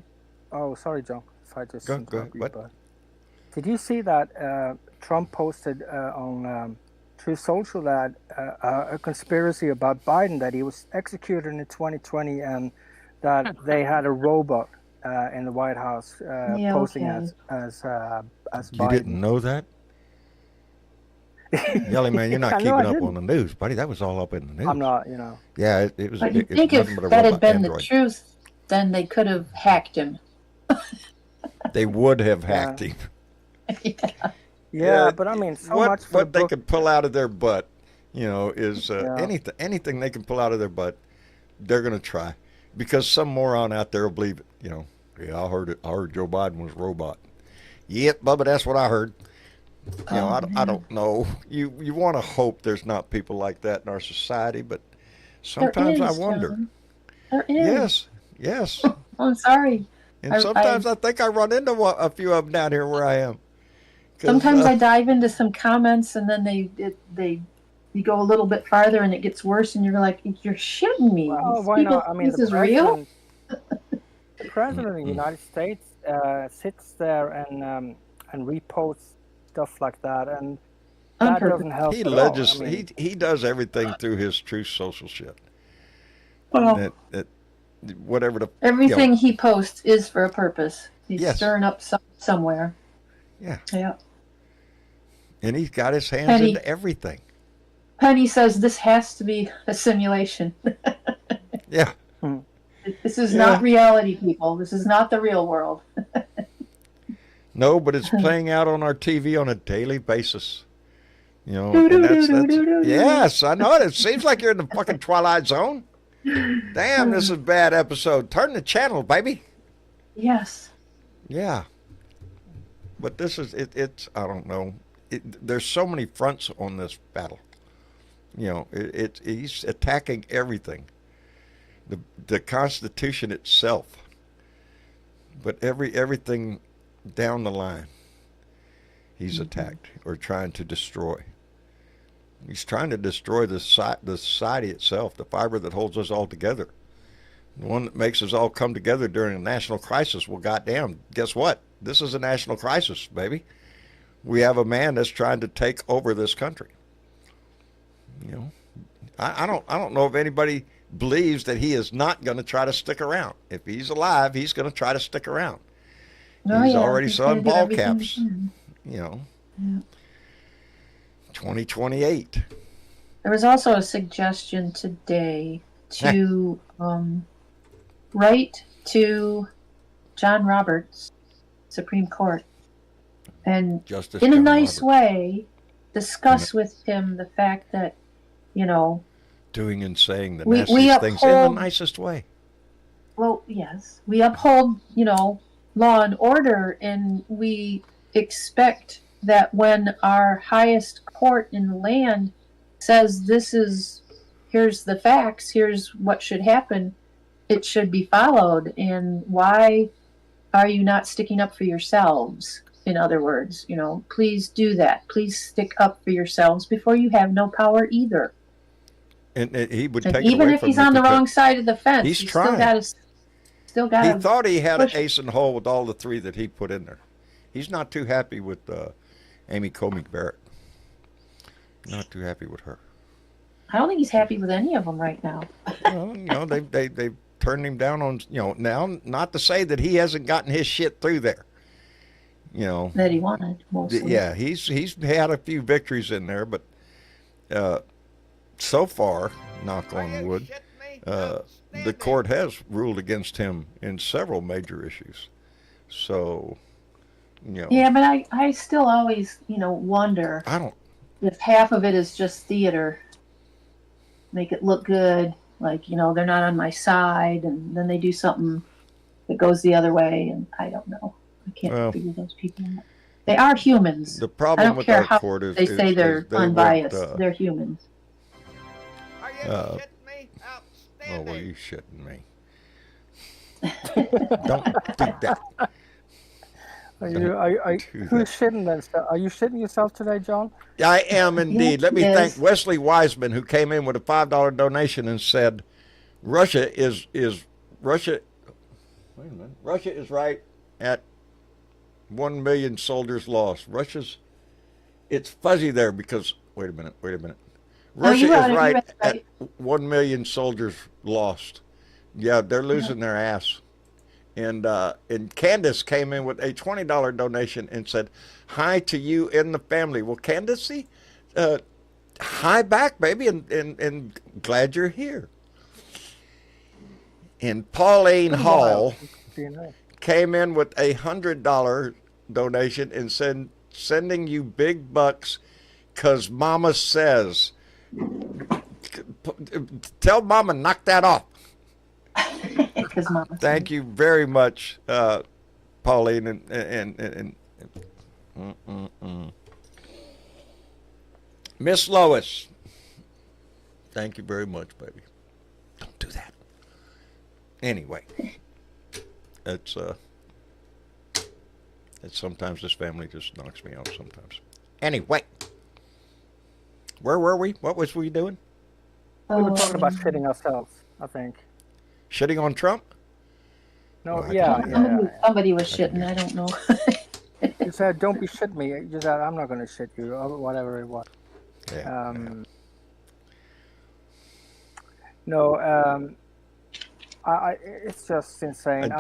oh, sorry, John, if I just Go interrupt you, what? but did you see that Trump posted on Truth Social that a conspiracy about Biden, that he was executed in 2020 and that they had a robot in the White House posing okay. as you Biden? didn't know that? Yelly man, you're not I know keeping I up didn't. on the news, buddy. That was all up in the news. I'm not, you know. Yeah, it was. But you It's think if nothing but a that had robot been android. the truth, then they could have hacked him. They would have hacked him. Yeah, Yeah, but I mean, so what much for what the they book. can pull out of their butt, you know, is Yeah. anything they can pull out of their butt, they're gonna try, because some moron out there will believe it. You know, yeah, I heard it. I heard Joe Biden was a robot. Yep, Bubba, that's what I heard. You know, I don't know. You want to hope there's not people like that in our society, but sometimes I is, wonder. John. There is. Yes. I'm sorry. And sometimes I think I run into a few of them down here where I am. 'Cause, Sometimes I dive into some comments and then you go a little bit farther and it gets worse and you're like, you're shitting me. Well, These why people not? I mean, think this is real? The president of the United States sits there and reposts stuff like that, and On that purpose. doesn't help he at all. legis- I mean, he does everything through his Truth Social shit. Well, Whatever the everything he posts is for a purpose. He's Yes. stirring up somewhere. Yeah. Yeah. and he's got his hands Penny. into everything. Penny says this has to be a simulation. Yeah. This is Yeah. not reality, people. This is not the real world. No, but it's playing out on our TV on a daily basis. You know, and that's yes, I know it. It seems like you're in the fucking Twilight Zone. Damn, this is a bad episode. Turn the channel, baby. Yes. Yeah. But this is it's I don't know. There's so many fronts on this battle. You know, he's attacking everything. The Constitution itself. But everything down the line he's attacked or trying to destroy. He's trying to destroy the society itself, the fiber that holds us all together, the one that makes us all come together during a national crisis. Well, goddamn, guess what? This is a national crisis, baby. We have a man that's trying to take over this country. You know, I don't know if anybody believes that he is not going to try to stick around. If he's alive, he's going to try to stick around. Oh, He's yeah. already He's selling gonna do ball everything he caps. can. You know, Yeah. 2028. There was also a suggestion today to write to John Roberts, Supreme Court, and Justice in a John nice Roberts. way discuss with him the fact that, you know, Doing and saying the We nastiest things in the uphold- nicest way. well, yes, we uphold, you know, law and order, and we expect that when our highest court in the land says here's the facts, here's what should happen, it should be followed. And why are you not sticking up for yourselves in other words. Please do that. Please stick up for yourselves before you have no power either. And he would And take it even away if from he's you on the because wrong side of the fence, he's you trying. still got He to thought he had an push. ace in the hole with all the 3 that he put in there. He's not too happy with Amy Coney Barrett. Not too happy with her. I don't think he's happy with any of them right now. Well, they've turned him down on, now, not to say that he hasn't gotten his shit through there. That he wanted, mostly. Yeah, he's had a few victories in there, but so far, knock on wood, the court has ruled against him in several major issues. So, Yeah, but I still always, wonder if half of it is just theater. Make it look good, like, they're not on my side, and then they do something that goes the other way, and I don't know. I can't figure those people out. They are humans. The problem I don't with care our how court is they say they're they unbiased. won't, They're humans. Are you shitting me? oh, Outstanding. well, you shitting me. Don't do that. Who's shitting themselves? Are you shitting yourself today, John? I am indeed. Let me Yes. thank Wesley Wiseman, who came in with a $5 donation and said, Russia is Russia. Wait a minute. Russia is right at 1 million soldiers lost. It's fuzzy there because wait a minute. Russia you read is it, right you read at it. 1 million soldiers lost. Yeah, they're losing their ass. And Candace came in with a $20 donation and said, "Hi to you and the family." Well, Candace, hi back, baby, and glad you're here. And Pauline Hall came in with a $100 donation and said, "Sending you big bucks, 'cause Mama says." Tell Mama knock that off. Because Mama. Thank you very much, Pauline and Miss Lois. Thank you very much, baby. Don't do that. Anyway, it's sometimes this family just knocks me out sometimes. Anyway, where were we? What was we doing? We were talking about shitting ourselves, I think. Shitting on Trump? No, Oh, yeah. Somebody was shitting. I don't know. You said, "Don't be shit me." You said, "I'm not going to shit you," or whatever it was. Yeah. No, it's just insane.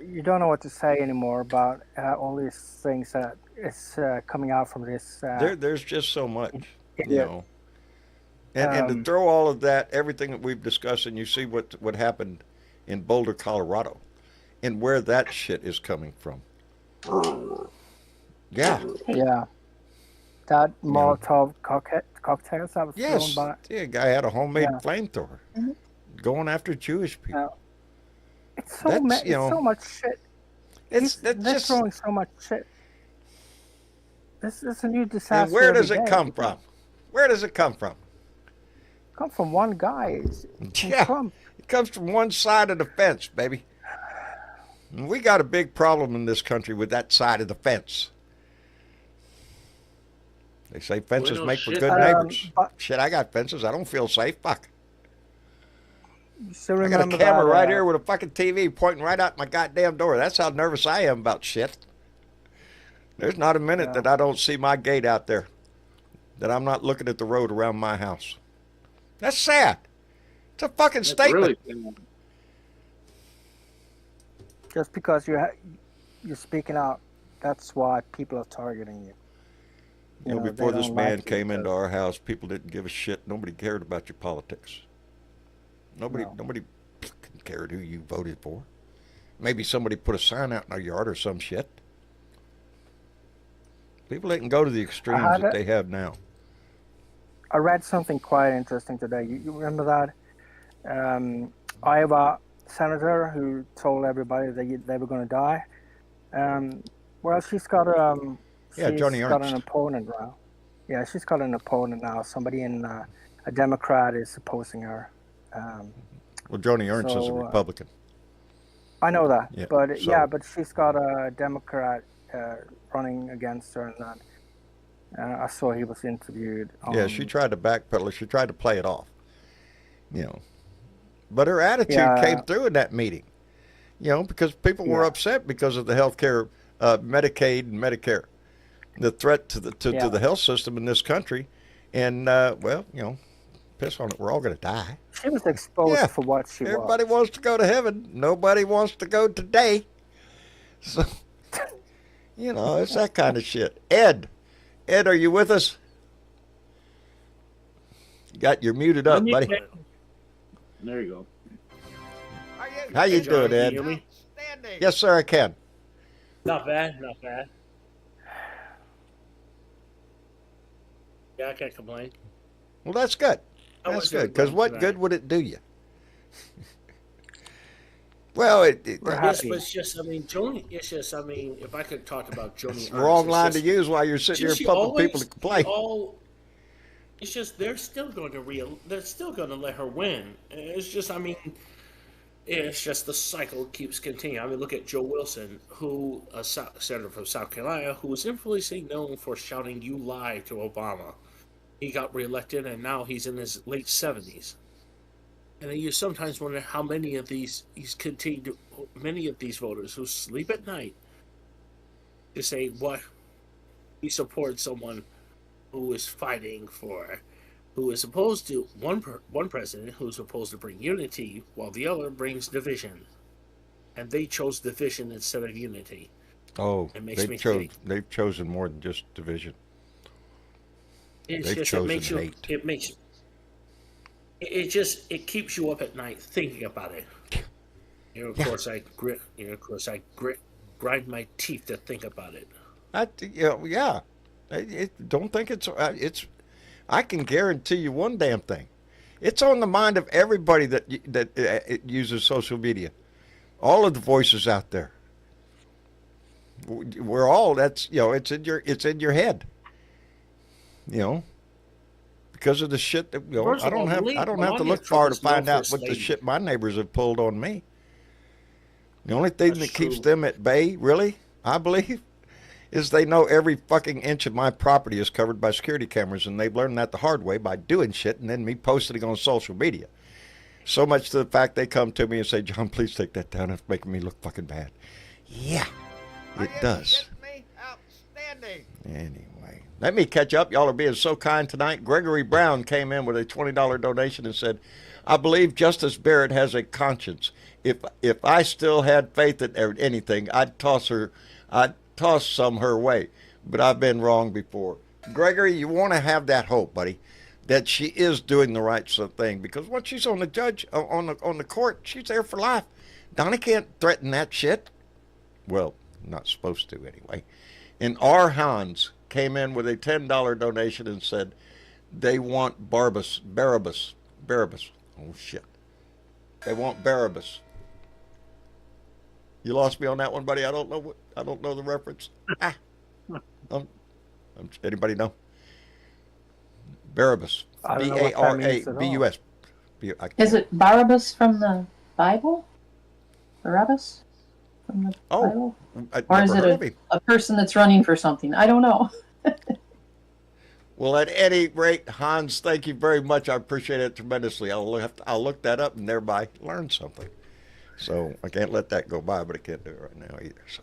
You don't know what to say anymore about all these things that is coming out from this. There's just so much, idiot. And to throw all of that, everything that we've discussed, and you see what happened in Boulder, Colorado, and where that shit is coming from. Yeah. Yeah. That Molotov cocktails that was Yes. thrown by. Yeah, guy had a homemade flamethrower going after Jewish people. It's so it's so much shit. They're just throwing so much shit. This is a new disaster. And where does every it day. come from? Where does it come from? Come from one guy. Yeah. Trump. It comes from one side of the fence, baby. And we got a big problem in this country with that side of the fence. They say fences make for good neighbors. Shit, I got fences. I don't feel safe. Fuck. So I got a camera right here with a fucking TV pointing right out my goddamn door. That's how nervous I am about shit. There's not a minute that I don't see my gate out there, that I'm not looking at the road around my house. That's sad. It's a fucking statement. Really, just because you're speaking out, that's why people are targeting you. You know, before this man came into our house, people didn't give a shit. Nobody cared about your politics. Nobody cared who you voted for. Maybe somebody put a sign out in our yard or some shit. People didn't go to the extremes that they have now. I read something quite interesting today. You remember that Iowa senator who told everybody they were going to die? Well, she's got Joni got Ernst. an opponent now. Yeah, she's got an opponent now. Somebody in a Democrat is opposing her. Well, Joni Ernst is a Republican. I know that, Yeah, but so- but she's got a Democrat running against her, and that I saw he was interviewed. Yeah, she tried to backpedal. She tried to play it off. You know, but her attitude came through in that meeting. You know, because people were upset because of the health care, Medicaid and Medicare, the threat to the health system in this country, and well, you know, piss on it. We're all going to die. She was exposed for what she Everybody was. wants to go to heaven. Nobody wants to go today. So, you know, it's that kind of shit. Ed, are you with us? You're muted up, buddy. There you go. How you doing, Ed? Outstanding. Yes, sir, I can. Not bad, not bad. Yeah, I can't complain. Well, that's good. How That's was your good. Because week what tonight? good would it do you? Well, We're Yes, happy. but it's just, I mean, Joni, it's just, I mean, if I could talk about Joni. it's the wrong line to use while you're sitting here pumping people to complain. It's just they're still going to let her win. It's just, I mean, it's just the cycle keeps continuing. I mean, look at Joe Wilson, who a senator from South Carolina, who was infamously known for shouting "You lie" to Obama. He got reelected, and now he's in his late 70s. And then you sometimes wonder how many of these voters who sleep at night to say what he supports someone who is fighting for, who is opposed to one president who's supposed to bring unity while the other brings division, and they chose division instead of unity. Oh, It makes me think. they've chosen more than just division. It's They've just chosen hate. It keeps you up at night thinking about it. You know, of course I grind my teeth to think about it. Don't think it's. I can guarantee you one damn thing. It's on the mind of everybody that uses social media. All of the voices out there. We're all. It's in your head. You know, because of the shit that First I of don't all, have Melania to look Trump far to is no find out first what the lady. shit my neighbors have pulled on me. The only thing That's that keeps true. them at bay, really, I believe, is they know every fucking inch of my property is covered by security cameras, and they've learned that the hard way by doing shit and then me posting it on social media. So much to the fact they come to me and say, "John, please take that down. It's making me look fucking bad." Yeah, it does. Me? Outstanding. Anyway, let me catch up. Y'all are being so kind tonight. Gregory Brown came in with a $20 donation and said, "I believe Justice Barrett has a conscience. If I still had faith in anything, I'd toss some her way. But I've been wrong before." Gregory, you want to have that hope, buddy, that she is doing the right thing, because once she's on the court, she's there for life. Donnie can't threaten that shit. Well, not supposed to anyway. And R. Hans came in with a $10 donation and said they want Barabbas. Oh shit. They want Barabbas. You lost me on that one, buddy. I don't know the reference. Anybody know? Barabbas. I don't know what that means at all. B-A-R-A-B-U-S. Is it Barabbas from the Bible? Barabbas from the Bible? I'd Or never is heard of it him. a person that's running for something? I don't know. Well, at any rate, Hans, thank you very much. I appreciate it tremendously. I'll look that up and thereby learn something. So I can't let that go by, but I can't do it right now either. So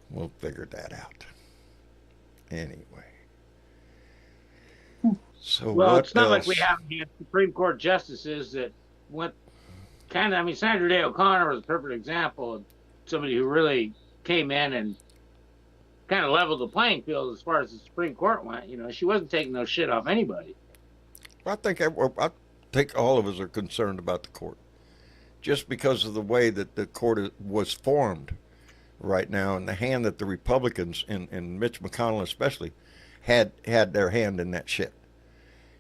we'll figure that out. Anyway. So Well, what it's not like else? we haven't had Supreme Court justices that went kind of. I mean, Sandra Day O'Connor was a perfect example of somebody who really came in and kind of leveled the playing field as far as the Supreme Court went. You know, she wasn't taking no shit off anybody. I think all of us are concerned about the court, just because of the way that the court was formed right now, and the hand that the Republicans and Mitch McConnell especially had their hand in that shit,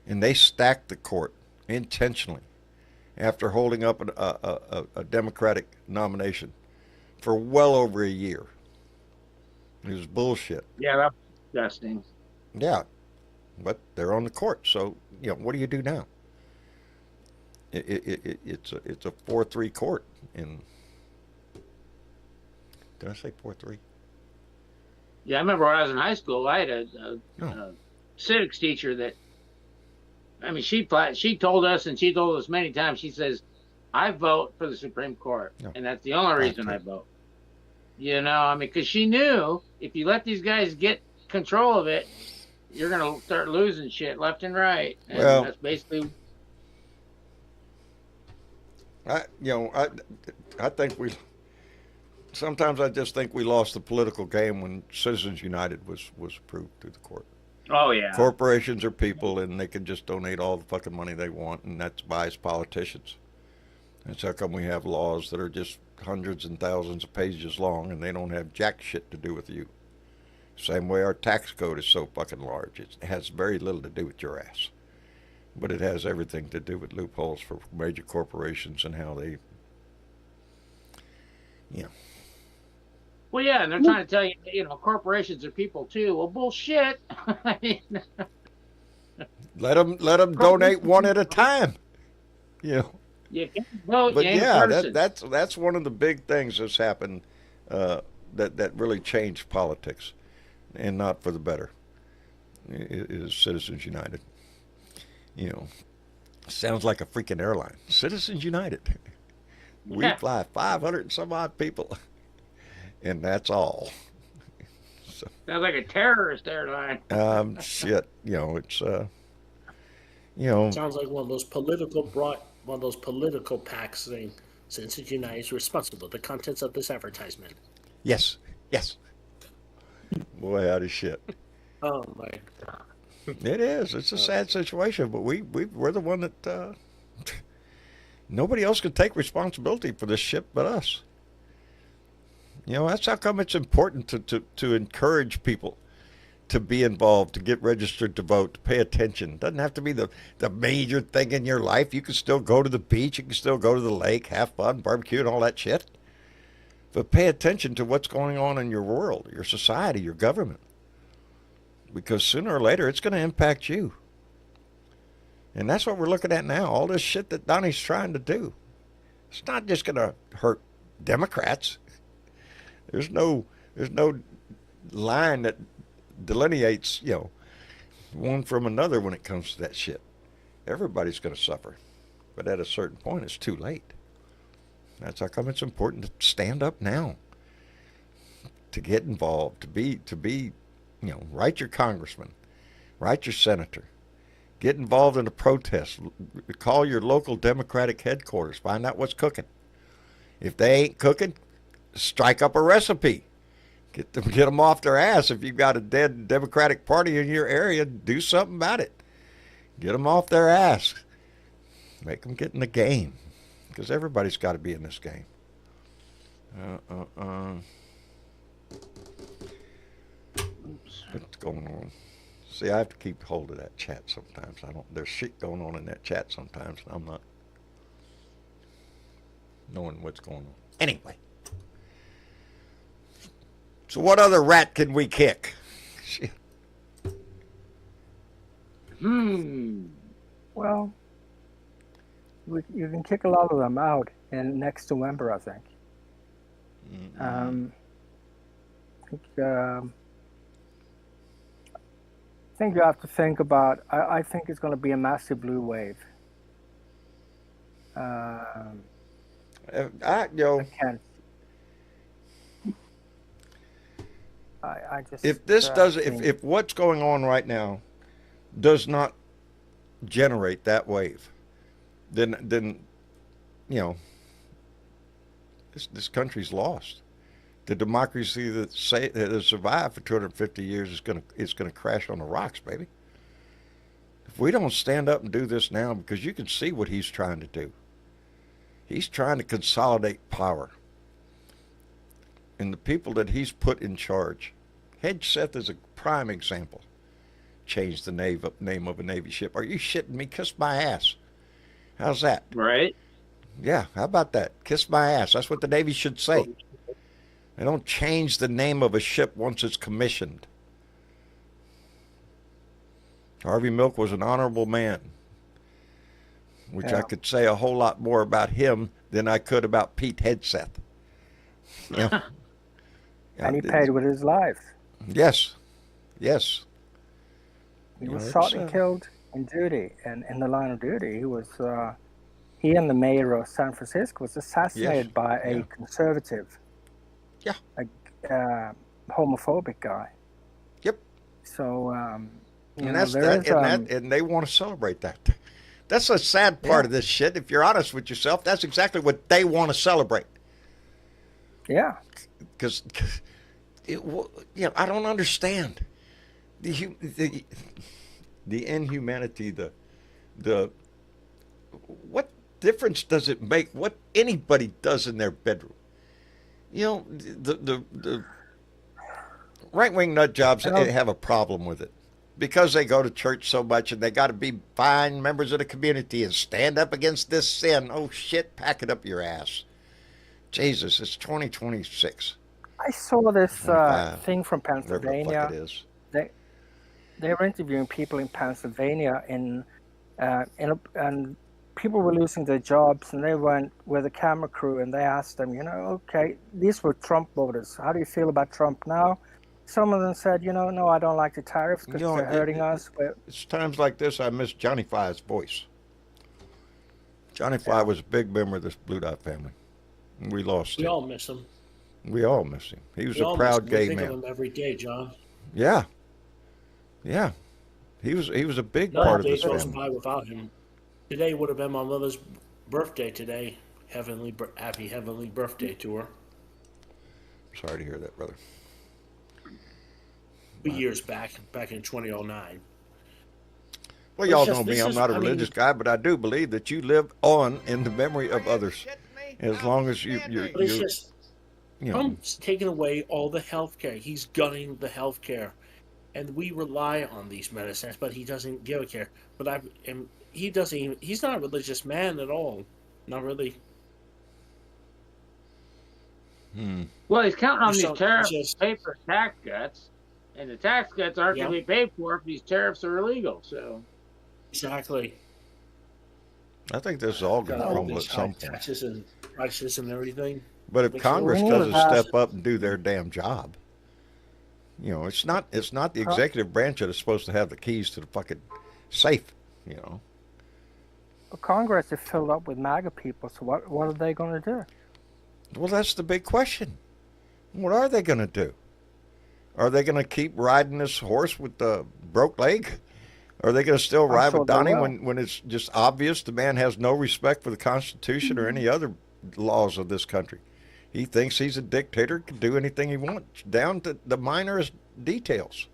and they stacked the court intentionally after holding up a Democratic nomination for well over a year. It was bullshit. Yeah, that's disgusting. Yeah, but they're on the court, so what do you do now? It's a 4-3 court, and Did I say 4.3? Yeah, I remember when I was in high school, I had a civics teacher that, I mean, she told us, and she told us many times, she says, I vote for the Supreme Court, and that's the only reason I vote. You know, I mean, because she knew if you let these guys get control of it, you're going to start losing shit left and right. And that's basically... I think sometimes I just think we lost the political game when Citizens United was approved through the court. Oh, yeah. Corporations are people, and they can just donate all the fucking money they want, and that's buys politicians. That's how come we have laws that are just hundreds and thousands of pages long, and they don't have jack shit to do with you. Same way our tax code is so fucking large. It has very little to do with your ass. But it has everything to do with loopholes for major corporations and how they, Well, yeah, and they're trying to tell you, corporations are people too. Well, bullshit. I mean, let them donate one at a time. You can't vote. But you ain't that's one of the big things that's happened that really changed politics, and not for the better. Is Citizens United. Sounds like a freaking airline. Citizens United. We fly 500 and some odd people, and that's all. So, sounds like a terrorist airline. Shit. It's sounds like one of those political packs saying Citizens United is responsible for the contents of this advertisement. Yes. Boy, howdy shit. Oh my God. It is. It's a sad situation, but we're the one that nobody else can take responsibility for this shit but us. That's how come it's important to encourage people to be involved, to get registered to vote, to pay attention. It doesn't have to be the major thing in your life. You can still go to the beach. You can still go to the lake, have fun, barbecue, and all that shit. But pay attention to what's going on in your world, your society, your government. Because sooner or later, it's going to impact you. And that's what we're looking at now. All this shit that Donnie's trying to do. It's not just going to hurt Democrats. There's no line that delineates, one from another when it comes to that shit. Everybody's going to suffer. But at a certain point, it's too late. That's how come it's important to stand up now. To get involved, to be write your congressman, write your senator, get involved in a protest, call your local Democratic headquarters, find out what's cooking. If they ain't cooking, strike up a recipe. Get them off their ass. If you've got a dead Democratic Party in your area, do something about it. Get them off their ass. Make them get in the game, because everybody's got to be in this game. What's going on? See, I have to keep hold of that chat sometimes. There's shit going on in that chat sometimes, and I'm not knowing what's going on. Anyway. So what other rat can we kick? Shit. Well, you can kick a lot of them out in next November, I think. I think you have to think about. I think it's going to be a massive blue wave. I can't. I just. If this if what's going on right now does not generate that wave, then this country's lost. The democracy that has survived for 250 years is gonna crash on the rocks, baby. If we don't stand up and do this now, because you can see what he's trying to do. He's trying to consolidate power. And the people that he's put in charge. Hedgeseth is a prime example. Changed the name of a Navy ship. Are you shitting me? Kiss my ass. How's that? Right. Yeah, how about that? Kiss my ass. That's what the Navy should say. They don't change the name of a ship once it's commissioned. Harvey Milk was an honorable man, which I could say a whole lot more about him than I could about Pete Hedgeseth. And he paid with his life. Yes. Yes. He was shot and killed in duty, and in the line of duty. He and the mayor of San Francisco was assassinated by a conservative, a homophobic guy. Yep. So, and they want to celebrate that. That's a sad part of this shit. If you're honest with yourself, that's exactly what they want to celebrate. Yeah. Because, I don't understand the inhumanity, the what difference does it make what anybody does in their bedroom? The right-wing nut jobs have a problem with it because they go to church so much and they got to be fine members of the community and stand up against this sin. Oh shit, pack it up your ass. Jesus, it's 2026. I saw this thing from Pennsylvania. Whatever the fuck it is. They were interviewing people in Pennsylvania and people were losing their jobs, and they went with a camera crew and they asked them, okay, these were Trump voters. How do you feel about Trump now? Some of them said, no, I don't like the tariffs because they're hurting us. It's times like this I miss Johnny Fly's voice. Johnny Fly was a big member of this Blue Dot family. We lost him. We all miss him. We all miss him. He was a proud gay man. We think of him every day, John. Yeah. Yeah. He was a big part of this family. No day goes by without him. Today would have been my mother's birthday today. Happy heavenly birthday to her. Sorry to hear that, brother. 2 years back in 2009. Well, y'all know me. I'm not a religious guy, but I do believe that you live on in the memory of others. As long as you're Trump's taking away all the health care. He's gutting the health care. And we rely on these medicines, but he doesn't give a care. But he's not a religious man at all. Not really. Well, he's counting on these tariffs to pay for tax cuts. And the tax cuts aren't going to be paid for if these tariffs are illegal. So exactly. I think this is all going to crumble at some point. Taxes and prices and everything. But if Congress doesn't step up and do their damn job, it's not the executive branch that is supposed to have the keys to the fucking safe. Well, Congress is filled up with MAGA people. So what are they going to do? Well, that's the big question. What are they going to do? Are they going to keep riding this horse with the broke leg? Are they going to still ride with Donnie when it's just obvious the man has no respect for the Constitution or any other laws of this country? He thinks he's a dictator, can do anything he wants, down to the minorest details.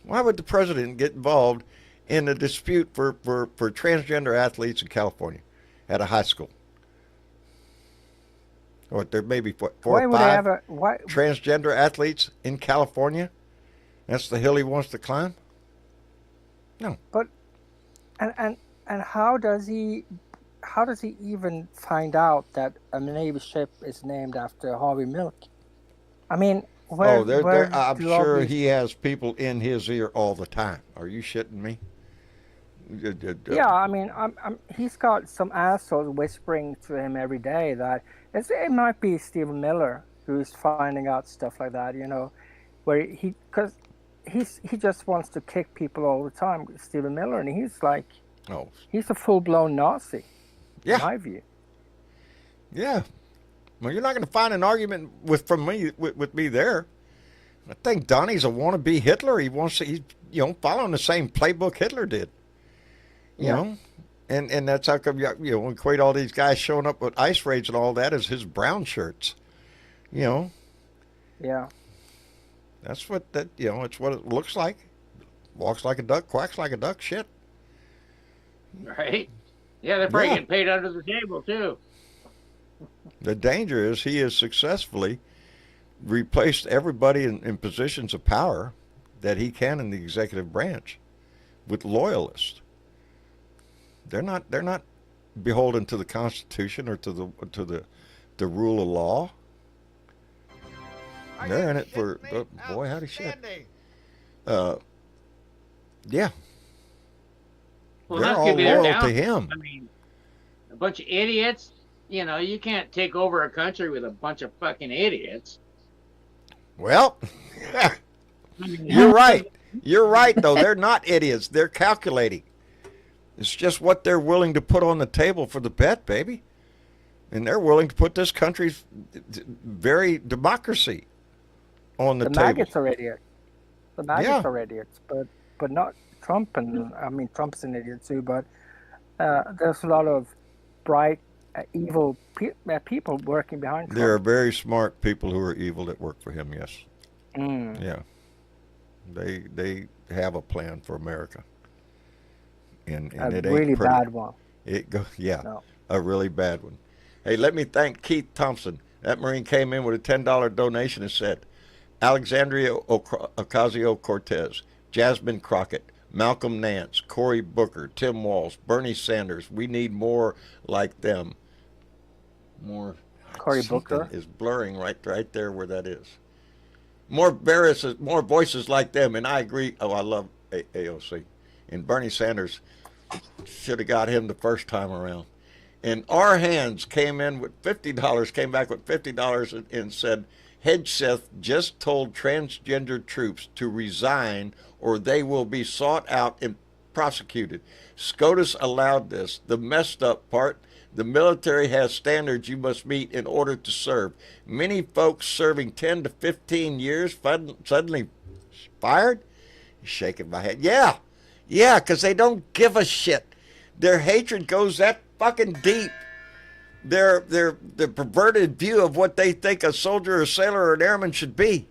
Why would the president get involved in a dispute for transgender athletes in California at a high school? What, there may be 4 or 5 transgender athletes in California? That's the hill he wants to climb? No. But and how does he even find out that a Navy ship is named after Harvey Milk? I mean, I'm sure he has people in his ear all the time. Are you shitting me? Yeah, I mean, he's got some assholes whispering to him every day that it might be Stephen Miller who's finding out stuff like that, where because he just wants to kick people all the time, Stephen Miller, and he's like, he's a full-blown Nazi, in my view. Yeah. Well, you're not going to find an argument with me there. I think Donnie's a wannabe Hitler. He's following the same playbook Hitler did. You know, and that's how come equate all these guys showing up with ice raids and all that as his brown shirts. Yeah. That's what it's what it looks like. Walks like a duck, quacks like a duck. Shit. Right. Yeah, they're probably getting paid under the table too. The danger is he has successfully replaced everybody in positions of power that he can in the executive branch with loyalists. They're not beholden to the Constitution or to the rule of law. They're in it for boy, howdy shit. Yeah. Well, they're all loyal to him. I mean, a bunch of idiots. You can't take over a country with a bunch of fucking idiots. Well, you're right. You're right, though. They're not idiots. They're calculating. It's just what they're willing to put on the table for the bet, baby. And they're willing to put this country's very democracy on the table. Maggots are idiots. The maggots are idiots, but not Trump. And I mean, Trump's an idiot too. But there's a lot of bright, evil people working behind Trump. There are very smart people who are evil that work for him. Yes. Yeah. They have a plan for America. And a it ain't really pretty. bad one. A really bad one. Hey, let me thank Keith Thompson. That Marine came in with a $10 donation and said, Alexandria Ocasio-Cortez, Jasmine Crockett, Malcolm Nance, Cory Booker, Tim Walz, Bernie Sanders. We need more like them. More. Cory Booker is blurring right there where that is. More voices like them, and I agree. Oh, I love AOC. And Bernie Sanders should have got him the first time around. And our hands came in with $50, came back with $50 and said, Hegseth just told transgender troops to resign or they will be sought out and prosecuted. SCOTUS allowed this. The messed up part, the military has standards you must meet in order to serve. Many folks serving 10 to 15 years suddenly fired? Shaking my head. Yeah, because they don't give a shit. Their hatred goes that fucking deep. Their perverted view of what they think a soldier, a sailor, or an airman should be.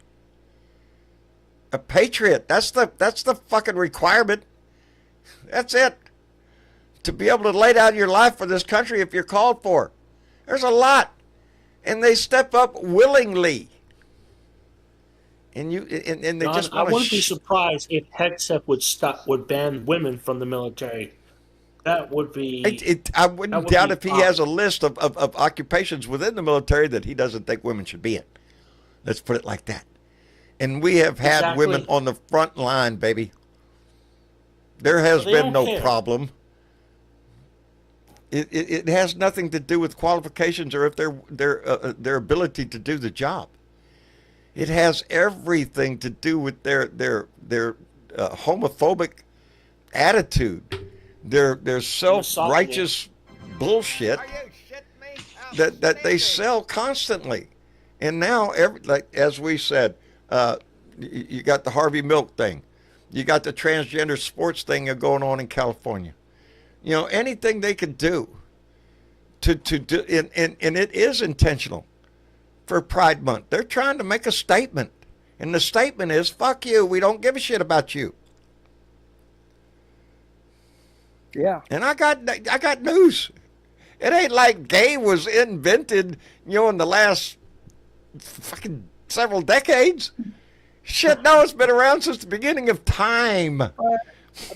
A patriot. That's the fucking requirement. That's it. To be able to lay down your life for this country if you're called for. There's a lot. And they step up willingly. And they Don, just I want wouldn't be surprised if Hegseth would ban women from the military. That would be. I wouldn't doubt if he has a list of occupations within the military that he doesn't think women should be in. Let's put it like that. And we have had women on the front line, baby. There has been no problem. It has nothing to do with qualifications or if their ability to do the job. It has everything to do with their homophobic attitude, their self-righteous bullshit that they sell constantly. And now, as we said, you got the Harvey milk thing, you got the transgender sports thing going on in California. You know, anything they could do to do, and it is intentional. For Pride Month, they're trying to make a statement, and the statement is, "Fuck you. We don't give a shit about you." Yeah. And I got news. It ain't like gay was invented, in the last fucking several decades. Shit, no, it's been around since the beginning of time. But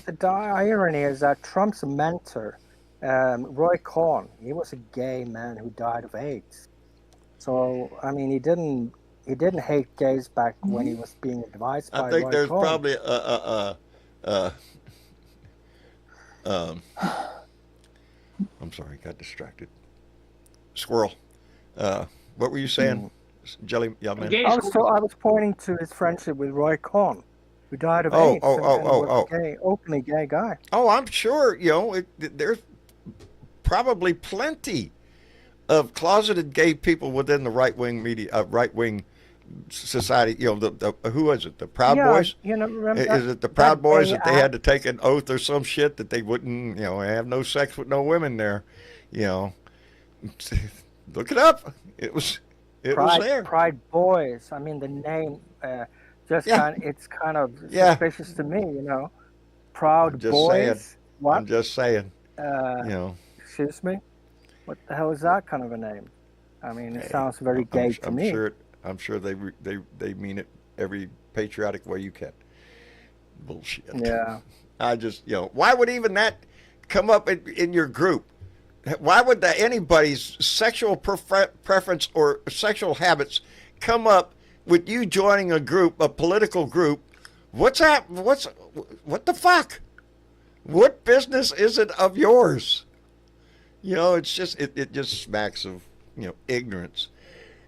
the irony is that Trump's mentor, Roy Cohn, he was a gay man who died of AIDS. So I mean, he didn't hate gays back when he was being advised by Roy Cohn. I think there's probably I'm sorry, got distracted. Squirrel. What were you saying, Jelly? Yeah, man. I was pointing to his friendship with Roy Cohn, who died of AIDS. Openly gay guy. Oh, I'm sure. There's probably plenty of closeted gay people within the right-wing media, right-wing society. Who is it? The Proud Boys? Remember is it the Proud Boys that they had to take an oath or some shit that they wouldn't, have no sex with no women there? Look it up. It was there. Pride Boys. I mean, the name it's kind of suspicious to me. Proud Boys. Saying. What? I'm just saying. Excuse me. What the hell is that kind of a name? I mean, it sounds very gay to me. I'm sure they mean it every patriotic way you can. Bullshit. Yeah. I just, why would even that come up in your group? Why would anybody's sexual preference or sexual habits come up with you joining a group, a political group? What's that? What the fuck? What business is it of yours? It's just, it just smacks of, ignorance.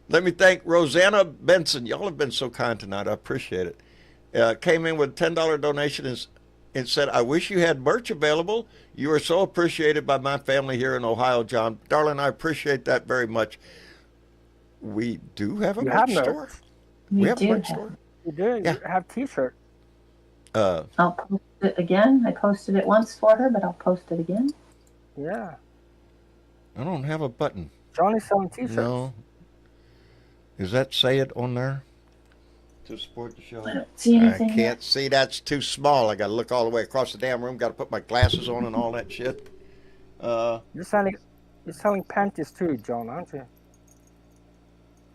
Let me thank Rosanna Benson. Y'all have been so kind tonight. I appreciate it. Came in with a $10 donation and said, I wish you had merch available. You are so appreciated by my family here in Ohio, John. Darling, I appreciate that very much. We do have a merch store. We have a merch store. You do. Yeah. You have T-shirt. I'll post it again. I posted it once for her, but I'll post it again. Yeah. I don't have a button. Johnny's selling T-shirts. No. Is that say it on there? To support the show? I don't see anything. I can't see. That's too small. I got to look all the way across the damn room. Got to put my glasses on and all that shit. You're selling panties too, John, aren't you?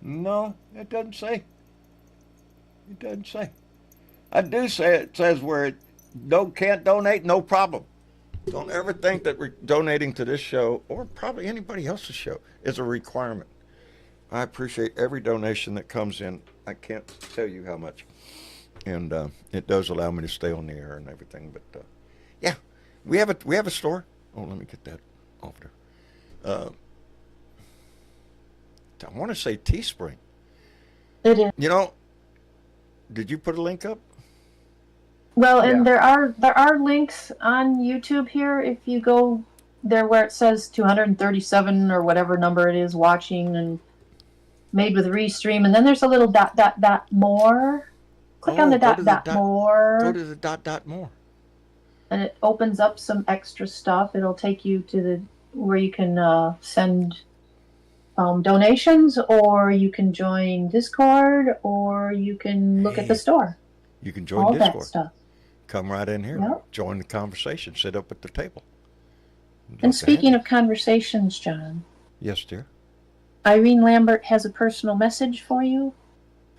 No, it doesn't say. It doesn't say. I do say it says where it can't donate, no problem. Don't ever think that donating to this show or probably anybody else's show is a requirement. I appreciate every donation that comes in. I can't tell you how much. And it does allow me to stay on the air and everything. But yeah, we have a store. Oh, let me get that off there. I want to say Teespring. It is. You know, did you put a link up? Well, and there are links on YouTube here. If you go there where it says 237 or whatever number it is watching and made with restream, and then there's a little dot more. Click on the dot more. Go to the dot more. And it opens up some extra stuff. It'll take you to where you can send donations, or you can join Discord, or you can look at the store. You can join all Discord. That stuff. Come right in here. Yep. Join the conversation. Sit up at the table. And speaking of conversations, John. Yes, dear. Irene Lambert has a personal message for you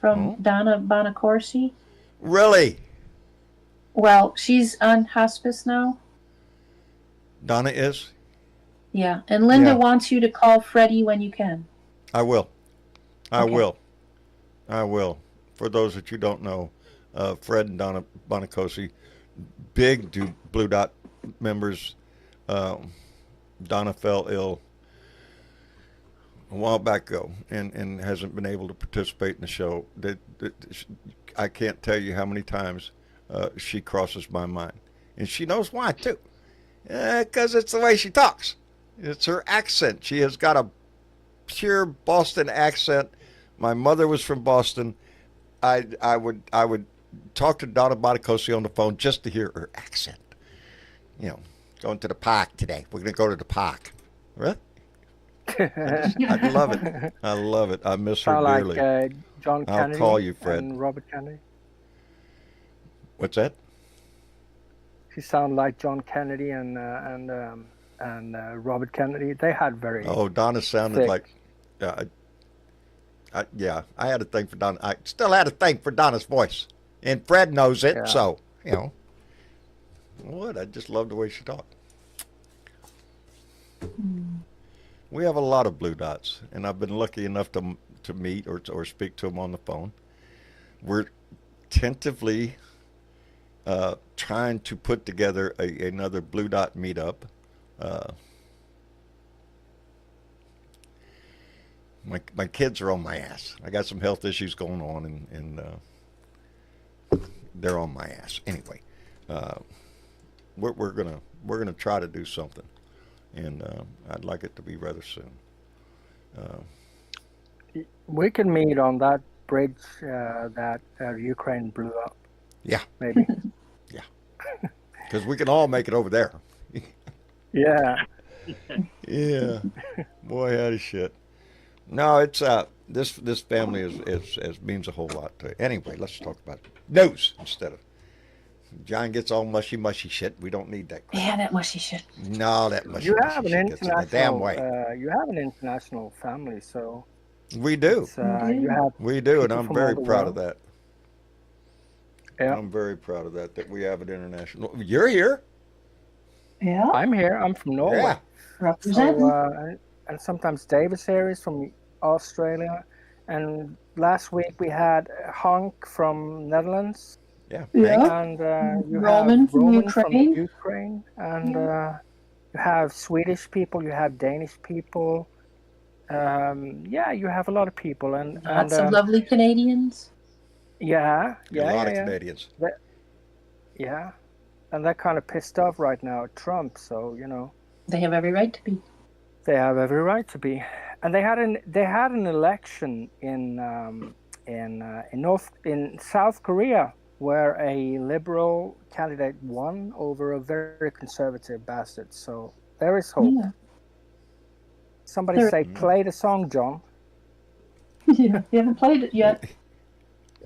from Donna Bonacorsi. Really? Well, she's on hospice now. Donna is? Yeah, and Linda wants you to call Freddie when you can. I will. I will. For those that you don't know, Fred and Donna Bonacosi, big Blue Dot members. Donna fell ill a while back ago and hasn't been able to participate in the show. I can't tell you how many times she crosses my mind. And she knows why, too. Because it's the way she talks. It's her accent. She has got a pure Boston accent. My mother was from Boston. I would talk to Donna Bonacosi on the phone just to hear her accent. You know, going to the park today. We're going to go to the park. Right? I love it. I love it. I miss her dearly. Like John Kennedy. I'll call you, Fred. And Robert Kennedy. What's that? She sounded like John Kennedy and Robert Kennedy. They had very. Oh, Donna sounded thick. like. I had a thing for Donna. I still had a thing for Donna's voice, and Fred knows it. So you know, what? I just love the way she talked. We have a lot of Blue Dots, and I've been lucky enough to meet or speak to them on the phone. We're tentatively trying to put together another Blue Dot meetup. My kids are on my ass. I got some health issues going on, and they're on my ass. Anyway, we're gonna try to do something, and I'd like it to be rather soon. We can meet on that bridge that Ukraine blew up. Yeah, maybe. Yeah, because we can all make it over there. Yeah. Yeah. Boy, howdy shit. No, it's this family is means a whole lot to it. Anyway, let's talk about news instead of John gets all mushy shit. We don't need that crap. Yeah, that mushy shit. No, that mushy You have an shit gets in the damn way. You have an international family, so we do. We do, and I'm very proud of that. Yeah. I'm very proud of that we have an international. You're here. Yeah. I'm here. I'm from Norway. Yeah. Representing. So, and sometimes Davis here is from Australia. And last week we had Honk from Netherlands. Yeah. Yeah. And you Roman have from Roman Ukraine. from Ukraine. And you have Swedish people. You have Danish people. yeah, you have a lot of people, and Lots of lovely Canadians. yeah, A lot of yeah. Canadians. Yeah, and they're kind of pissed off right now at Trump. So They have every right to be. they have every right to be. And they had an election in South Korea where a liberal candidate won over a very conservative bastard. So there is hope. Yeah. Somebody say, play the song, John. Yeah, you haven't played it yet.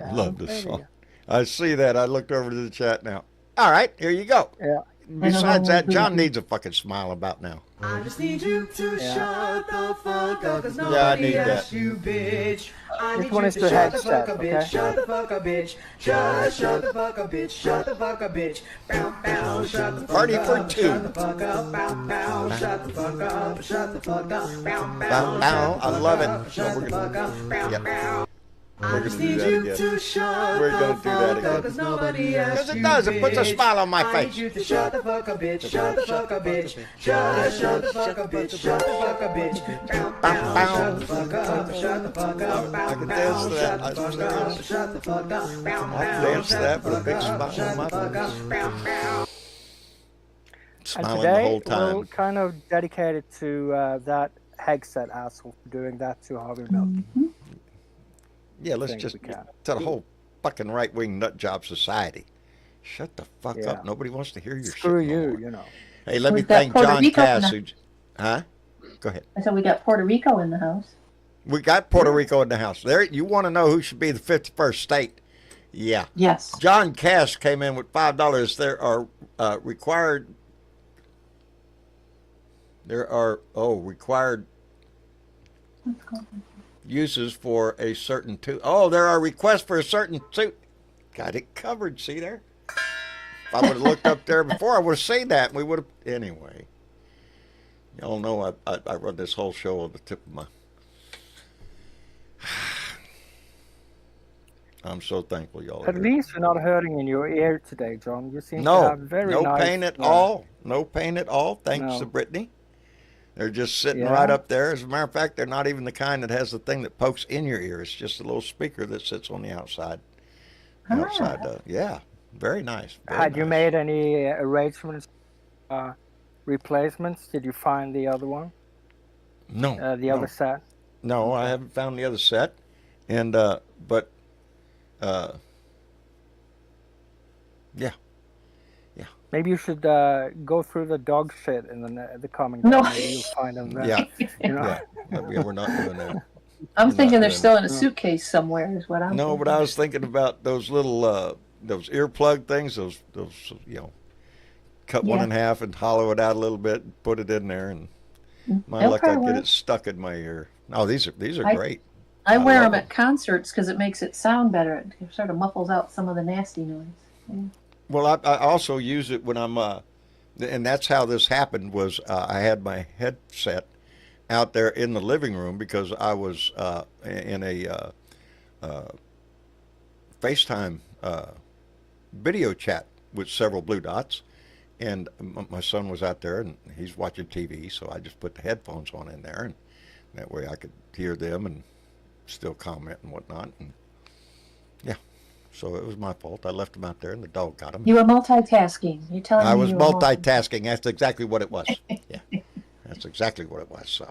I love this song. I see that. I looked over to the chat now. All right, here you go. Yeah. Besides that, John needs a fucking smile about now. I just need you to shut the fuck up, cause I nobody need asked that. you, bitch. I This need one you is to the shut the headset, fuck up, okay? bitch. Shut the fuck up, bitch. Just shut the fuck up, bitch. Shut the fuck up, bitch. Bow, bow, shut the fuck Party up. for two. Shut the fuck up, bow, bow. Shut the fuck up. Shut the fuck up, bow, Bow, bow. bow. I love it. Shut So the we're fuck gonna, up, bow, yeah. bow. We're I gonna just do need that you again. to shut We're the gonna do that fuck again. up, cause nobody asked Because it you, does. It puts a bitch. smile on my I face. need you to shut the fuck up, bitch. Shut the fuck up, bitch. Just shut the fuck up, bitch. Shut the fuck up, bitch. Bow, bow. Shut the fuck up. Shut the fuck up. I Bow, can bow. dance to that. Shut I the fuck sure up. is. Shut the fuck up. Bow, I'll bow. dance to Shut that the with a big fuck up. smile Shut on my the fuck face. up. Bow, bow. And Smiling the today whole time. we'll kind of dedicate it to that headset asshole for doing that to Harvey Milk. Yeah, let's think just we can. tell the whole fucking right-wing nut job society. Shut the fuck Yeah. up. Nobody wants to hear your Screw shit no you, more. you know. Hey, let me We've got thank Puerto John Rico in Cass. the- Who, huh? Go ahead. I said we got Puerto Rico in the house. We got Puerto Rico in the house. There, you want to know who should be the 51st state? Yeah. Yes. John Cash came in with $5. There are required uses for a certain suit. Oh, there are requests for a certain suit. Got it covered. See there? If I would have looked up there before, I would have seen that. And we would have. Anyway, y'all know I run this whole show on the tip of my. I'm so thankful y'all are At here. least you're not hurting in your ear today, John. You seem to No, have very no nice, pain at all. No pain at all. Thanks No. to Brittany. They're just sitting Yeah. right up there. As a matter of fact, they're not even the kind that has the thing that pokes in your ear. It's just a little speaker that sits on the outside. Yeah, very nice. Very Had you nice. made any arrangements, replacements? Did you find the other one, No, the no, other set? no, I haven't found the other set, and but yeah. Maybe you should go through the dog shit in the coming time. No. Maybe you'll find them there. Yeah, You know? yeah, we're not doing that. I'm We're thinking not they're doing still in a suitcase somewhere. Is what I'm. No, thinking. but I was thinking about those little those earplug things. Those cut one Yeah. in half and hollow it out a little bit, and put it in there, and my They'll luck, I'd probably get work. it stuck in my ear. Oh, these are I- great. I wear love them at concerts because it makes it sound better. It sort of muffles out some of the nasty noise. Well, I also use it when I'm, and that's how this happened. Was I had my headset out there in the living room because I was in a FaceTime video chat with several blue dots, and my son was out there and he's watching TV, so I just put the headphones on in there, and that way I could hear them and still comment and whatnot. And yeah, so it was my fault. I left them out there, and the dog got them. You were multitasking. You're telling me I was you were multitasking. That's exactly what it was. Yeah, that's exactly what it was. So,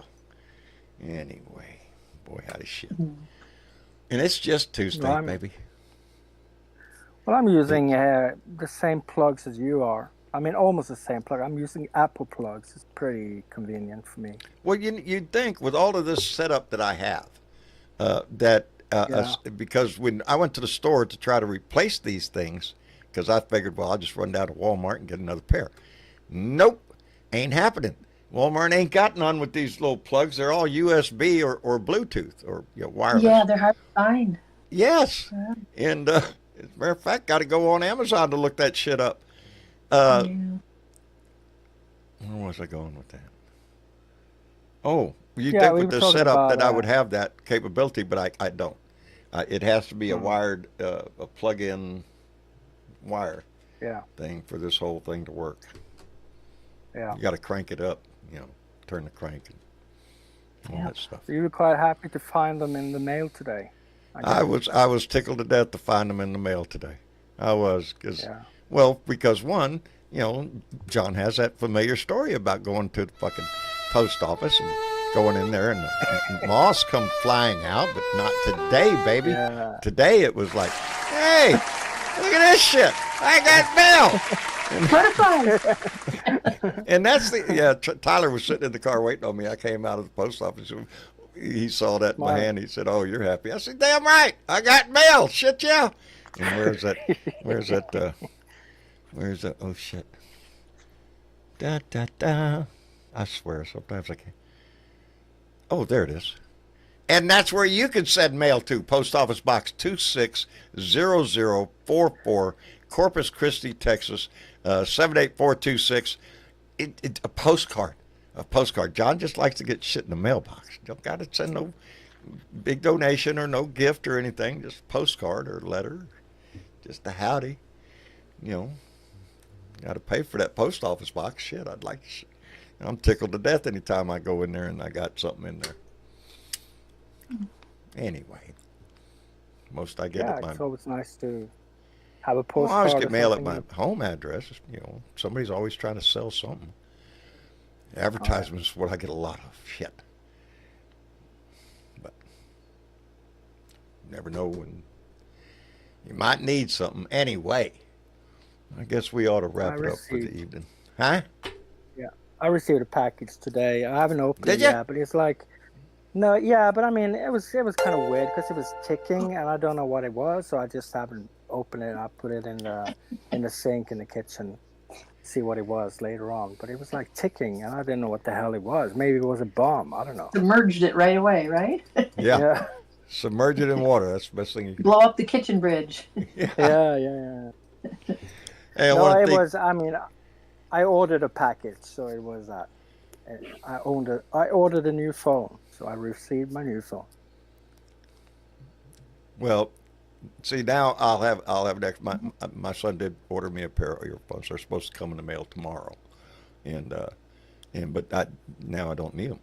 anyway, boy, howdy shit. And it's just Tuesday, Well, baby. Well, I'm using the same plugs as you are. I mean, almost the same plug. I'm using Apple plugs. It's pretty convenient for me. Well, you'd think with all of this setup that I have, because when I went to the store to try to replace these things, because I figured, well, I'll just run down to Walmart and get another pair. Nope, ain't happening. Walmart ain't got none with these little plugs. They're all USB or Bluetooth or wireless. Yeah, they're hard to find. Yes. Yeah. And as a matter of fact, got to go on Amazon to look that shit up. Yeah. Where was I going with that? Oh, you Yeah, think we with were the talking setup about, that I would have that capability, but I don't. It has to be a wired, a plug-in wire Yeah, thing for this whole thing to work. yeah. You got to crank it up, turn the crank. all that stuff. You were quite happy to find them in the mail today. I was tickled to death to find them in the mail today. I was, because one, John has that familiar story about going to the fucking post office and going in there and moss come flying out, but not today, baby. Yeah. Today it was like, hey, look at this shit. I got mail. And that's Tyler was sitting in the car waiting on me. I came out of the post office. He saw that in my hand. He said, "Oh, you're happy." I said, "Damn right. I got mail. Shit, yeah." And where's that? Oh, shit. Da, da, da. I swear, sometimes I can't. Oh, there it is. And that's where you can send mail to. Post Office Box 260044, Corpus Christi, Texas, 78426. A postcard. A postcard. John just likes to get shit in the mailbox. Don't got to send no big donation or no gift or anything. Just postcard or letter. Just a howdy. Got to pay for that post office box. Shit, I'd like to. I'm tickled to death anytime I go in there and I got something in there. Anyway, most I get at my. It's always nice to have a postcard. I always get mail at my home address. Somebody's always trying to sell something. Advertisements is what I get a lot of. Shit. But never know when you might need something. Anyway, I guess we ought to wrap it up for the evening. Huh? Yeah. I received a package today. I haven't opened it you? yet, but it's like, no, yeah, but I mean, it was kind of weird because it was ticking and I don't know what it was, so I just haven't opened it. I put it in the sink in the kitchen. See what it was later on, but it was like ticking and I didn't know what the hell it was. Maybe it was a bomb. I don't know. Submerged it right away, right? Yeah. Submerge it in water. That's the best thing you can do. Blow up the kitchen bridge. Yeah. Hey, I ordered a package, so it was that. I ordered a new phone, so I received my new phone. Well, see, now I'll have next. My son did order me a pair of earphones. They're supposed to come in the mail tomorrow, but now I don't need them.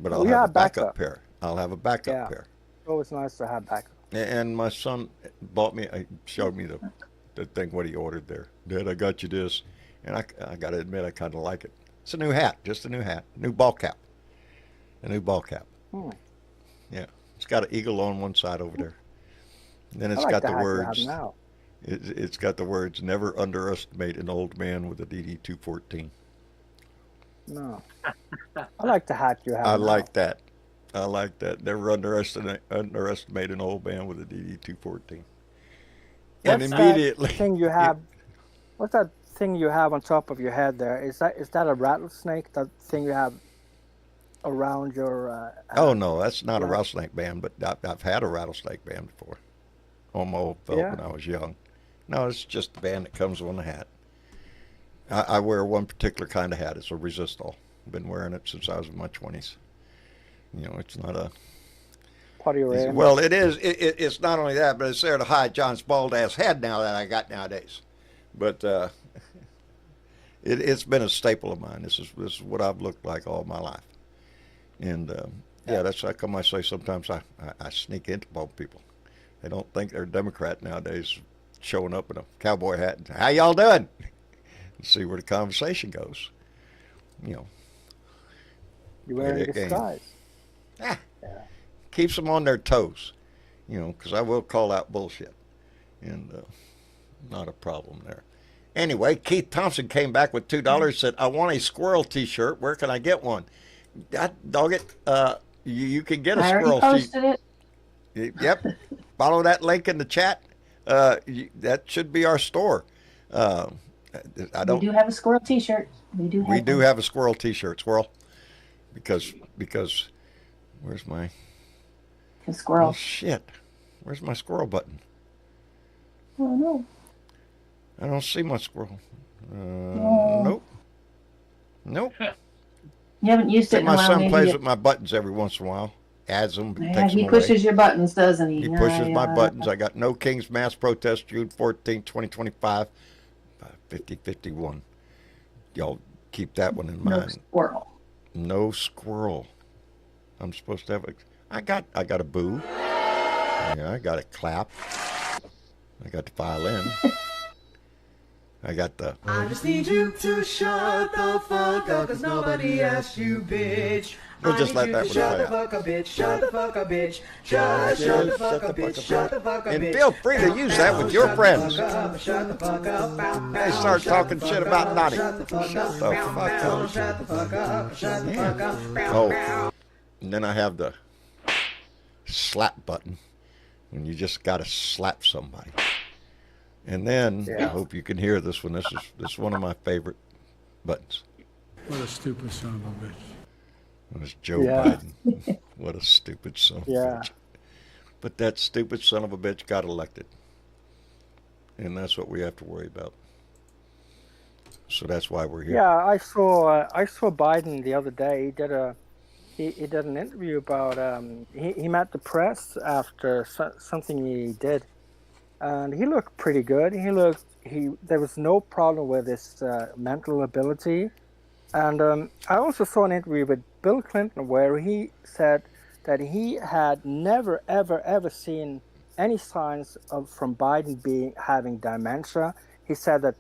But I'll have a backup pair. I'll have a backup pair. It's always nice to have backup. And my son showed me the thing what he ordered there. Dad, I got you this, and I got to admit I kind of like it. It's a new hat, just a new hat, new ball cap, a new ball cap. Yeah, it's got an eagle on one side over there. And then it's got the words. It's got the words, "Never underestimate an old man with a DD-214." No, I like the hat you have. I like that. Never underestimate an old man with a DD-214. And immediately, thing you have. What's that thing you have on top of your head there? Is that a rattlesnake? That thing you have around your? Oh no, that's not a rattlesnake band. But I've had a rattlesnake band before. On my old felt when I was young. No, it's just the band that comes on the hat. I wear one particular kind of hat. It's a resistol. I've been wearing it since I was in my 20s. It's not a. What are you wearing? Well, it is. It's not only that, but it's there to hide John's bald ass head now that I got nowadays. But it's been a staple of mine. This is what I've looked like all my life. And that's how come I say sometimes I sneak into both people. They don't think they're a Democrat nowadays, showing up in a cowboy hat and "How y'all doing?" and see where the conversation goes. You're wearing a disguise. Keeps them on their toes, because I will call out bullshit, and not a problem there. Anyway, Keith Thompson came back with $2. Said, "I want a squirrel T-shirt. Where can I get one?" Dog it. You can get a squirrel T-shirt. I already posted it. Yep. Follow that link in the chat. That should be our store. We do have a squirrel T-shirt. We do have a squirrel T-shirt. Squirrel. Because where's my squirrel? Oh shit! Where's my squirrel button? Oh no. I don't see my squirrel. Nope. You haven't used it in a while. My son plays with my buttons every once in a while. Adds them. Yeah, he pushes your buttons, doesn't he? He pushes my buttons. I got No Kings Mass Protest, June 14, 2025, 5051. Y'all keep that one in mind. No squirrel. No squirrel. I'm supposed to have I got a boo. Yeah, I got a clap. I got the violin. I got the. I just need you to shut the fuck up, cause nobody asked you, bitch. We'll just let that one Shut the play fuck up, bitch. Shut the fuck up, bitch. Shut the fuck up, bitch. Shut the fuck up, bitch. And feel free to use that with your friends. Shut the fuck up. They start talking shit about Nani. Shut the fuck up. Shut the fuck up. Shut the fuck up. Oh, and then I have the slap button when you just gotta slap somebody. And then I hope you can hear this one. This is one of my favorite buttons. What a stupid son of a bitch. It was Joe Biden. What a stupid son of a bitch. But that stupid son of a bitch got elected. And that's what we have to worry about. So that's why we're here. Yeah, I saw Biden the other day. He did an interview about he met the press after something he did, and he looked pretty good. There was no problem with his mental ability. And I also saw an interview with Bill Clinton where he said that he had never, ever seen any signs from Biden having dementia. He said that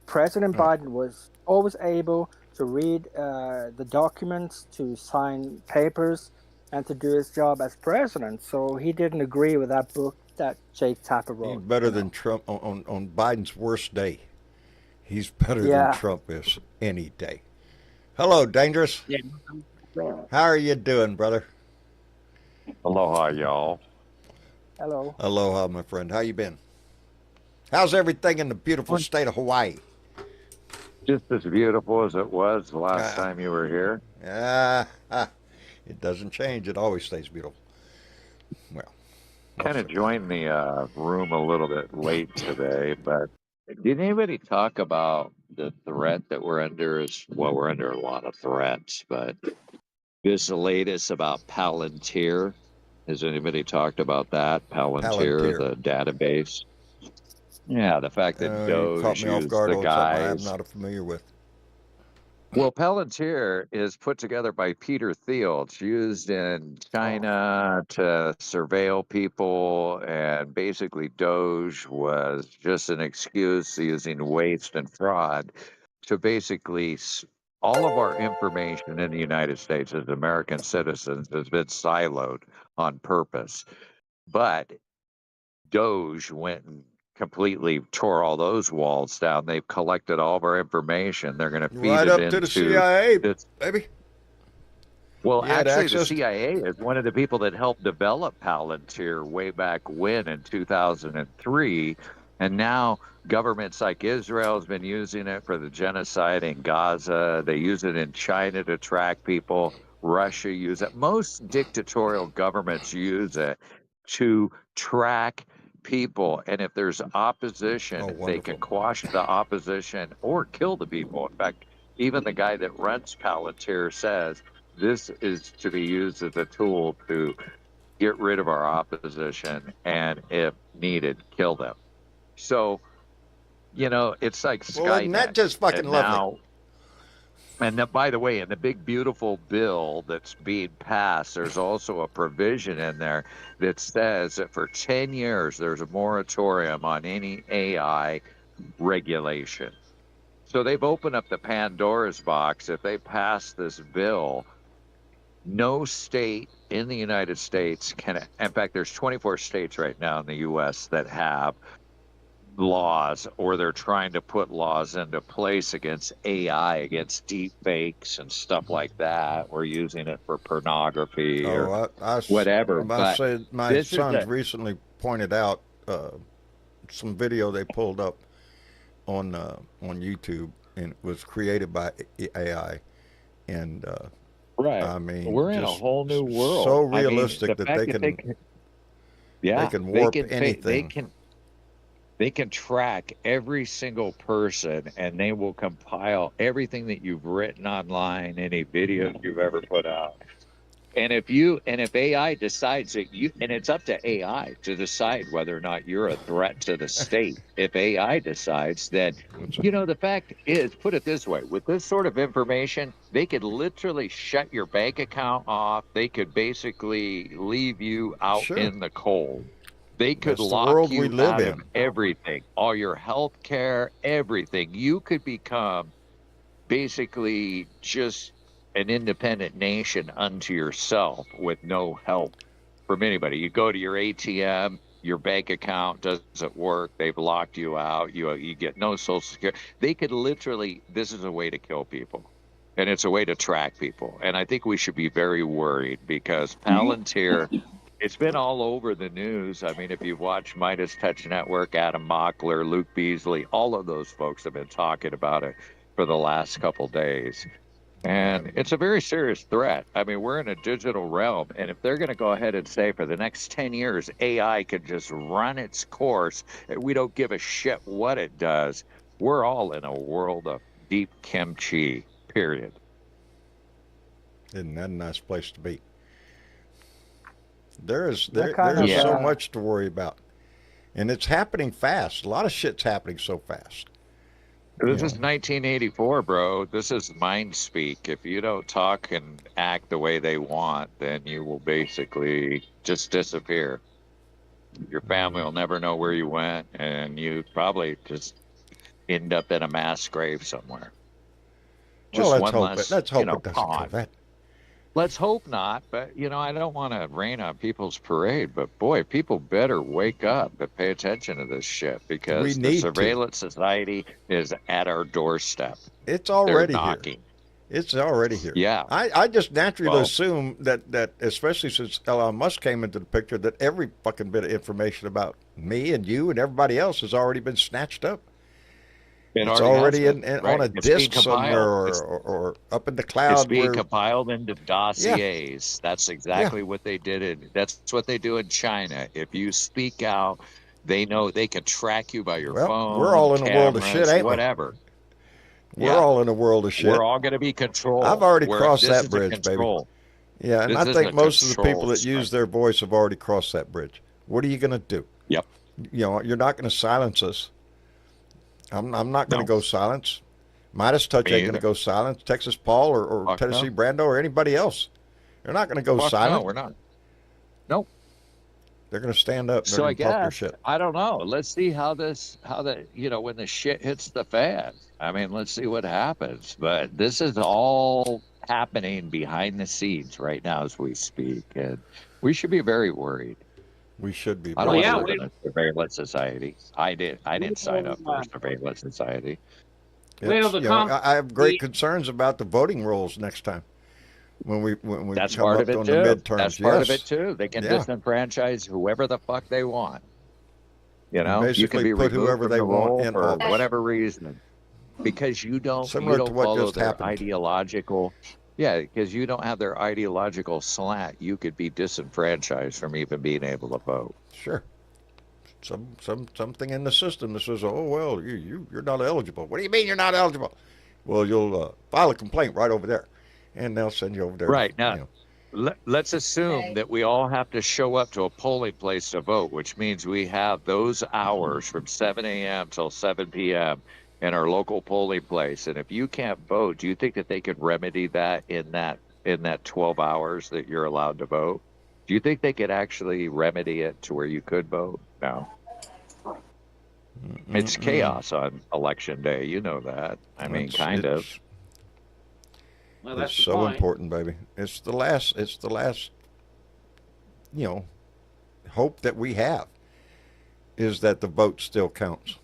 President Biden was always able to read the documents, to sign papers, and to do his job as president. So he didn't agree with that book that Jake Tapper wrote. He's better than Trump on Biden's worst day. He's better than Trump is any day. Hello, Dangerous. Yeah. How are you doing, brother? Aloha, y'all. Hello. Aloha, my friend. How you been? How's everything in the beautiful state of Hawaii? Just as beautiful as it was the last time you were here. It doesn't change. It always stays beautiful. Well, kind of joined the room a little bit late today, but did anybody talk about the threat that we're under? We're under a lot of threats, but this latest about Palantir. Has anybody talked about that? Palantir, the database. Yeah, the fact that Doge caught me off used guard the on guys. something I'm not familiar with. Well, Palantir is put together by Peter Thiel. It's used in China to surveil people, and basically Doge was just an excuse using waste and fraud to basically all of our information in the United States as American citizens has been siloed on purpose. But Doge went and completely tore all those walls down. They've collected all of our information. They're going to feed right it up into to the CIA, baby. Well, actually, the CIA is one of the people that helped develop Palantir way back when in 2003. And now governments like Israel has been using it for the genocide in Gaza. They use it in China to track people. Russia uses it. Most dictatorial governments use it to track people, and if there's opposition, they can quash the opposition or kill the people. In fact, even the guy that runs Palantir says this is to be used as a tool to get rid of our opposition and, if needed, kill them. So, it's like Skynet. Well, isn't that just fucking lovely? And then, by the way, in the big, beautiful bill that's being passed, there's also a provision in there that says that for 10 years, there's a moratorium on any AI regulation. So they've opened up the Pandora's box. If they pass this bill, no state in the United States can, in fact, there's 24 states right now in the U.S. that have laws, or they're trying to put laws into place against AI, against deep fakes and stuff like that. We're using it for pornography or whatever. My son's recently pointed out some video they pulled up on YouTube, and it was created by AI. And right, I mean, we're in a whole new world. So realistic that they can warp anything. They can track every single person, and they will compile everything that you've written online, any videos you've ever put out. And if AI decides that and it's up to AI to decide whether or not you're a threat to the state. If AI decides that, the fact is, put it this way, with this sort of information, they could literally shut your bank account off. They could basically leave you out in the cold. They could That's the lock world you we live out in. of everything, all your health care, everything. You could become basically just an independent nation unto yourself with no help from anybody. You go to your ATM, your bank account doesn't work. They've locked you out. You get no Social Security. They could literally, this is a way to kill people. And it's a way to track people. And I think we should be very worried because Palantir, it's been all over the news. I mean, if you've watched Midas Touch Network, Adam Mockler, Luke Beasley, all of those folks have been talking about it for the last couple days. And it's a very serious threat. I mean, we're in a digital realm, and if they're going to go ahead and say for the next 10 years, AI can just run its course, and we don't give a shit what it does, we're all in a world of deep kimchi, period. Isn't that a nice place to be? There's Yeah. so much to worry about. And it's happening fast. A lot of shit's happening so fast. This is 1984, bro. This is mind speak. If you don't talk and act the way they want, then you will basically just disappear. Your family will never know where you went, and you probably just end up in a mass grave somewhere. Just well, one less, let's hope it doesn't pod. go that. Let's hope not, but I don't want to rain on people's parade, but boy, people better wake up and pay attention to this shit because the surveillance society is at our doorstep. It's already They're knocking. Here. It's already here. Yeah. I just naturally assume that especially since Elon Musk came into the picture, that every fucking bit of information about me and you and everybody else has already been snatched up. It's already on a disk somewhere or up in the cloud. It's being compiled into dossiers. Yeah. That's exactly what they did. That's what they do in China. If you speak out, they know they can track you by your phone. We're all in a world of shit, ain't we? Whatever. We're all in a world of shit. We're all going to be controlled. I've already crossed that bridge, baby. Yeah, and I think most of the people that use their voice have already crossed that bridge. What are you going to do? Yep. You're not going to silence us. I'm not going to go silence. Midas Touch ain't going to go silence. Texas Paul or Tennessee Brando or anybody else. They're not going to go silent. No, we're not. Nope. They're going to stand up. So I guess, I don't know. Let's see when the shit hits the fan. I mean, let's see what happens. But this is all happening behind the scenes right now as we speak. And we should be very worried. We should be. I don't want to live in a surveillance society. I didn't sign up for a surveillance society. I have great concerns about the voting rolls next time. When we that's come part up of it on too. the midterms. That's part of it too. They can disenfranchise whoever the fuck they want. You can be put whoever they want in for whatever reason, because you don't follow their ideological. Yeah, because you don't have their ideological slant, you could be disenfranchised from even being able to vote. Sure. Something in the system that says, oh, well, you're not eligible. What do you mean you're not eligible? Well, you'll file a complaint right over there, and they'll send you over there. Right. Now, let's assume that we all have to show up to a polling place to vote, which means we have those hours from 7 a.m. till 7 p.m., in our local polling place. And if you can't vote, do you think that they could remedy that in that 12 hours that you're allowed to vote? Do you think they could actually remedy it to where you could vote? No. It's chaos on election day. You know that. I mean, kind of. Well, that's it's so important, baby. It's the last, hope that we have is that the vote still counts.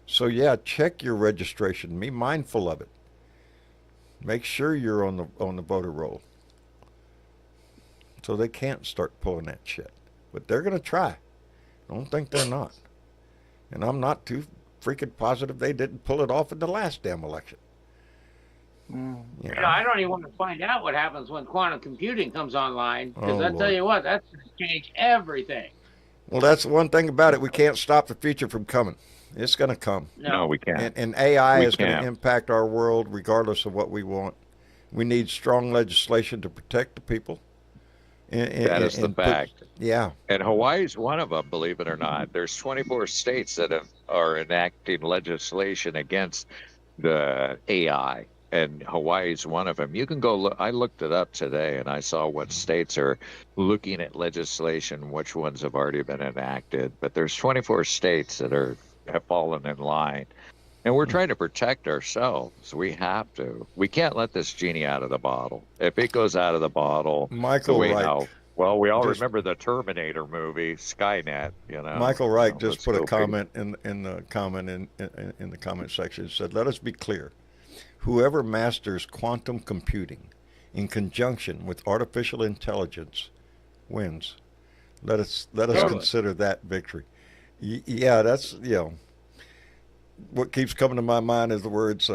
So check your registration. Be mindful of it. Make sure you're on the voter roll. So they can't start pulling that shit. But they're going to try. Don't think they're not. And I'm not too freaking positive they didn't pull it off in the last damn election. I don't even want to find out what happens when quantum computing comes online, because I tell you what, that's going to change everything. Well, that's one thing about it. We can't stop the future from coming. It's going to come. No, we can't. And AI is going to impact our world regardless of what we want. We need strong legislation to protect the people. That is the fact. Yeah. And Hawaii's one of them, believe it or not. There's 24 states that are enacting legislation against the AI, and Hawaii's one of them. You can go look. I looked it up today, and I saw what states are looking at legislation, which ones have already been enacted. But there's 24 states that have fallen in line. And we're trying to protect ourselves. We have to. We can't let this genie out of the bottle. If it goes out of the bottle, Michael Reich. Well, we all remember the Terminator movie, Skynet. Michael Reich just put a comment in the comment section. It said, "Let us be clear: whoever masters quantum computing in conjunction with artificial intelligence wins. Let us consider that victory." Yeah, that's what keeps coming to my mind is the words,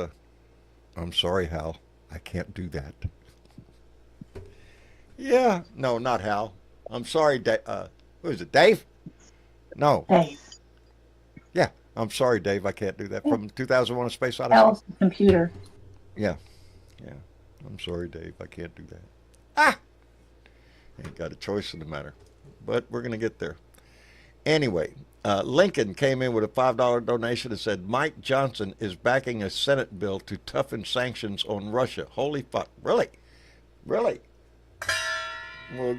"I'm sorry, Hal, I can't do that." Yeah, no, not Hal. I'm sorry, who is it, Dave? No. Dave. Yeah, I'm sorry, Dave, I can't do that. From 2001: A Space Odyssey. Hal's computer. Yeah. I'm sorry, Dave, I can't do that. Ain't got a choice in the matter, but we're gonna get there. Anyway, Lincoln came in with a $5 donation and said, "Mike Johnson is backing a Senate bill to toughen sanctions on Russia." Holy fuck. Really? Well,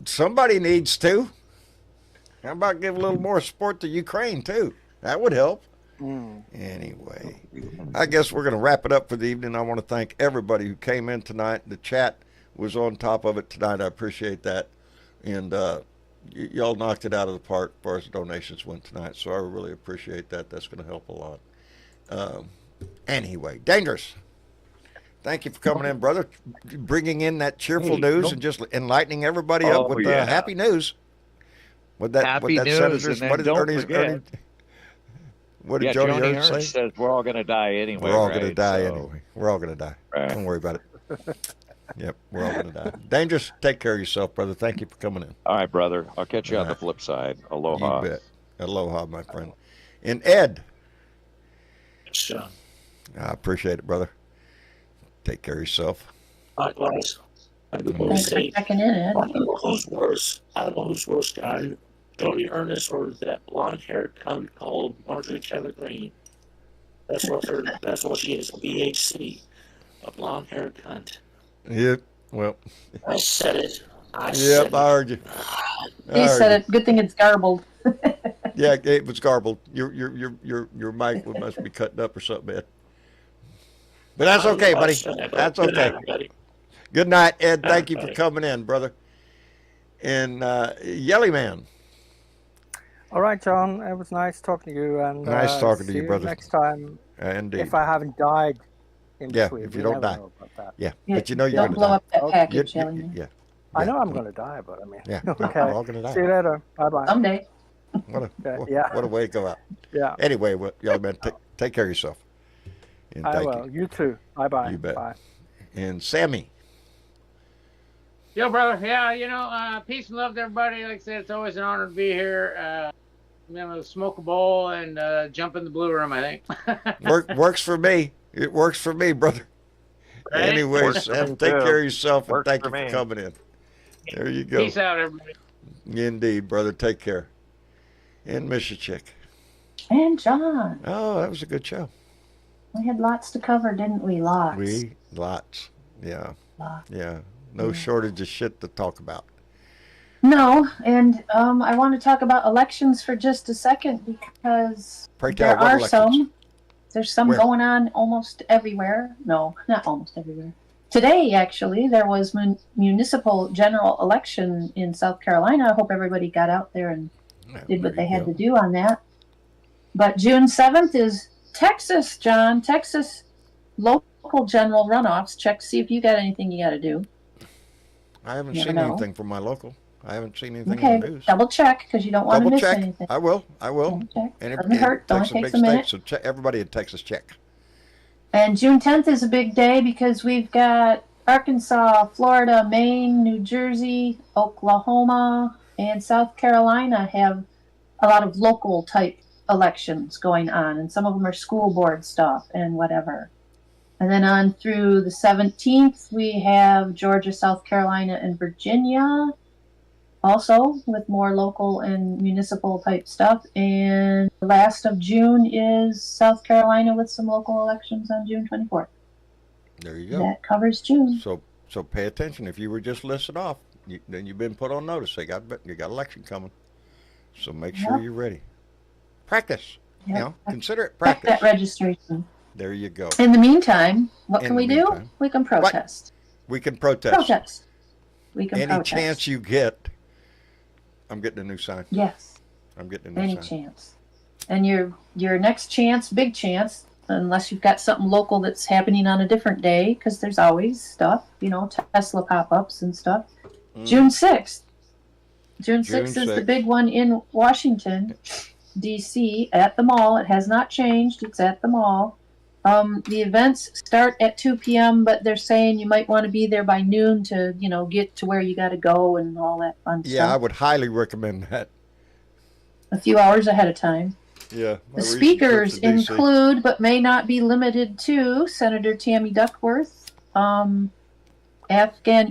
somebody needs to. How about give a little more support to Ukraine, too? That would help. Anyway, I guess we're going to wrap it up for the evening. I want to thank everybody who came in tonight. The chat was on top of it tonight. I appreciate that. And y'all knocked it out of the park as far as the donations went tonight. So I really appreciate that. That's going to help a lot. Anyway, Dangerous. Thank you for coming in, brother. Bringing in that cheerful news and just enlightening everybody up with happy news. Happy news, senators, and then don't forget. What did Joni Joni Ernst say? Says we're all going to die anyway. We're all going to die anyway. We're all going to die. Right. Don't worry about it. Yep, we're all going to die. Dangerous, take care of yourself, brother. Thank you for coming in. All right, brother. I'll catch you on the flip side. Aloha. You bet. Aloha, my friend. And Ed. Sure. I appreciate it, brother. Take care of yourself. Likewise. Thanks for checking in, Ed. I don't know who's worse. I don't know who's worse, guy. Joni Ernst or that blonde-haired cunt called Marjorie Taylor Greene. That's what she is. A BHC. A blonde-haired cunt. Yep. Well. I said it. I heard you. He said it. Good thing it's garbled. Yeah, it was garbled. Your mic must be cutting up or something, Ed. But that's okay, buddy. That's okay. Good night, Ed. Thank you for coming in, brother. And Yelly Man. All right, John. It was nice talking to you. And nice talking to you, brother. Next time, indeed. if I haven't died in between. If you don't die. Yeah, but you know you're don't going to blow die. up that package, Yelly Man. Yeah. I know I'm going to die, but I mean. Yeah. Okay. We're all going to die. See you later. Bye-bye. Someday. What a way to go out. Yeah. Anyway, Yelly Man, take care of yourself. And I will. You too. Bye-bye. You bet. Bye. And Sammy. Yo, brother. Yeah, peace and love to everybody. Like I said, it's always an honor to be here. Smoke a bowl and jump in the blue room, I think. Works for me. It works for me, brother. Right? Anyway, Sam, take care of yourself and thank you for coming in. There you go. Peace out, everybody. Indeed, brother. Take care. And miss you, chick. And John. Oh, that was a good show. We had lots to cover, didn't we? Lots. Yeah. Lots. Yeah. No shortage of shit to talk about. No, and I want to talk about elections for just a second because there are some. There's some going on almost everywhere. No, not almost everywhere. Today, actually, there was municipal general election in South Carolina. I hope everybody got out there and did what they had to do on that. But June 7th is Texas, John. Texas local general runoffs. Check to see if you got anything you got to do. I haven't seen anything from my local. I haven't seen anything in the news. Double check because you don't want to miss anything. I will. And doesn't hurt. Only takes a minute. So everybody in Texas, check. And June 10th is a big day because we've got Arkansas, Florida, Maine, New Jersey, Oklahoma, and South Carolina have a lot of local type elections going on, and some of them are school board stuff and whatever. And then on through the 17th, we have Georgia, South Carolina, and Virginia. Also with more local and municipal type stuff. And the last of June is South Carolina with some local elections on June 24th. There you go. That covers June. So pay attention. If you were just listed off, then you've been put on notice. You got election coming. So make sure you're ready. Practice. Yep. You know, consider it Check practice. that registration. There you go. In the meantime, what In can the we do? meantime. We can protest. We can protest. Protest. We can Any protest. chance you get, I'm getting a new sign. Yes. I'm getting a new Any sign. chance. And your next chance, big chance, unless you've got something local that's happening on a different day, because there's always stuff, you know, Tesla pop-ups and stuff. June 6th. June 6th is the big one in Washington, D.C. at the mall. It has not changed. It's at the mall. The events start at 2 p.m., but they're saying you might want to be there by noon to, you know, get to where you got to go and all that fun stuff. Yeah, I would highly recommend that. A few hours ahead of time. Yeah. The speakers include, but may not be limited to, Senator Tammy Duckworth, Afghan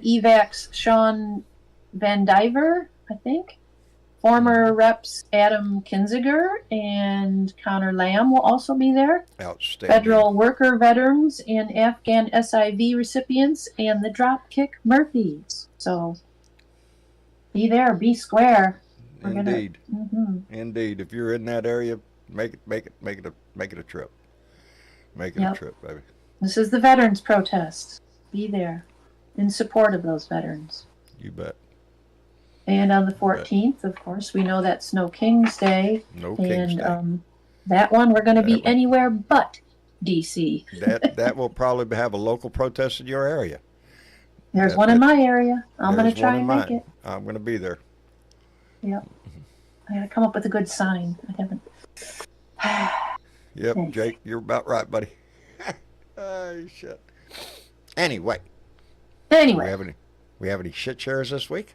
evacs Sean Van Diver, I think. Former reps Adam Kinziger and Connor Lamb will also be there. Outstanding. Federal worker veterans and Afghan SIV recipients and the Dropkick Murphys. So be there, be square. Indeed. Indeed. If you're in that area, make it a trip. Make it a trip, baby. This is the veterans protest. Be there in support of those veterans. You bet. And on the 14th, of course, we know that's No King's Day. No King's Day. That one we're going to be anywhere but D.C. That will probably have a local protest in your area. There's one in my area. I'm going to try and make it. I'm going to be there. Yep. I got to come up with a good sign. I haven't. Yep, Thanks. Jake, you're about right, buddy. Oh, shit. Anyway. We have any shit shares this week?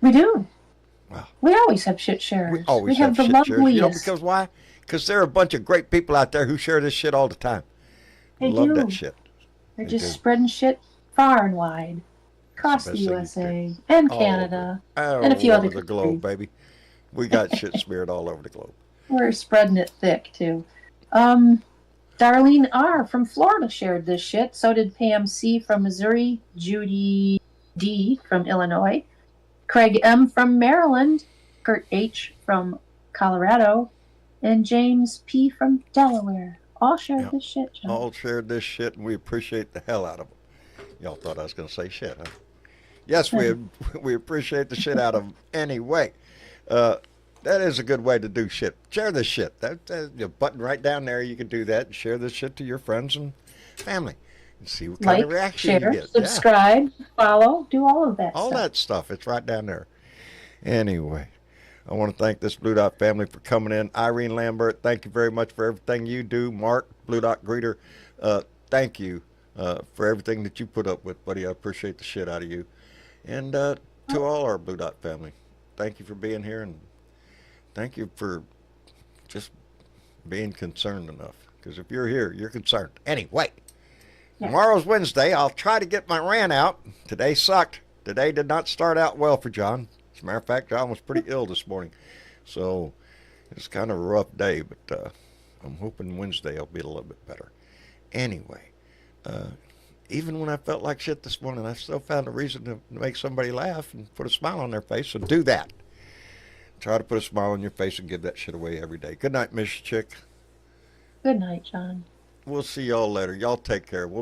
We do. Wow. We always have shit shares. We always have the shit shares. loveliest. You know, because why? Because there are a bunch of great people out there who share this shit all the time. They Love do. that shit. They're They just do. spreading shit far and wide. Across the best thing you USA and Canada and a few all other over the countries. globe, baby. We got shit smeared all over the globe. We're spreading it thick, too. Darlene R. from Florida shared this shit. So did Pam C. from Missouri, Judy D. from Illinois, Craig M. from Maryland, Kurt H. from Colorado, and James P. from Delaware. All shared this shit, John. All shared this shit, and we appreciate the hell out of them. Y'all thought I was going to say shit, huh? Yes, we appreciate the shit out of them. Anyway, that is a good way to do shit. Share this shit. That's a button right down there. You can do that and share this shit to your friends and family and see what kind of reaction share, you get. subscribe, follow, do all of that All stuff. that stuff. It's right down there. Anyway, I want to thank this Blue Dot family for coming in. Irene Lambert, thank you very much for everything you do. Mark, Blue Dot Greeter, thank you for everything that you put up with, buddy. I appreciate the shit out of you. And to all our Blue Dot family, thank you for being here, and thank you for just being concerned enough. Because if you're here, you're concerned. Anyway, tomorrow's Wednesday. I'll try to get my rant out. Today sucked. Today did not start out well for John. As a matter of fact, John was pretty ill this morning. So it's kind of a rough day, but I'm hoping Wednesday will be a little bit better. Anyway, even when I felt like shit this morning, I still found a reason to make somebody laugh and put a smile on their face. So do that. Try to put a smile on your face and give that shit away every day. Good night, Miss Chick. Good night, John. We'll see y'all later. Y'all take care. We'll be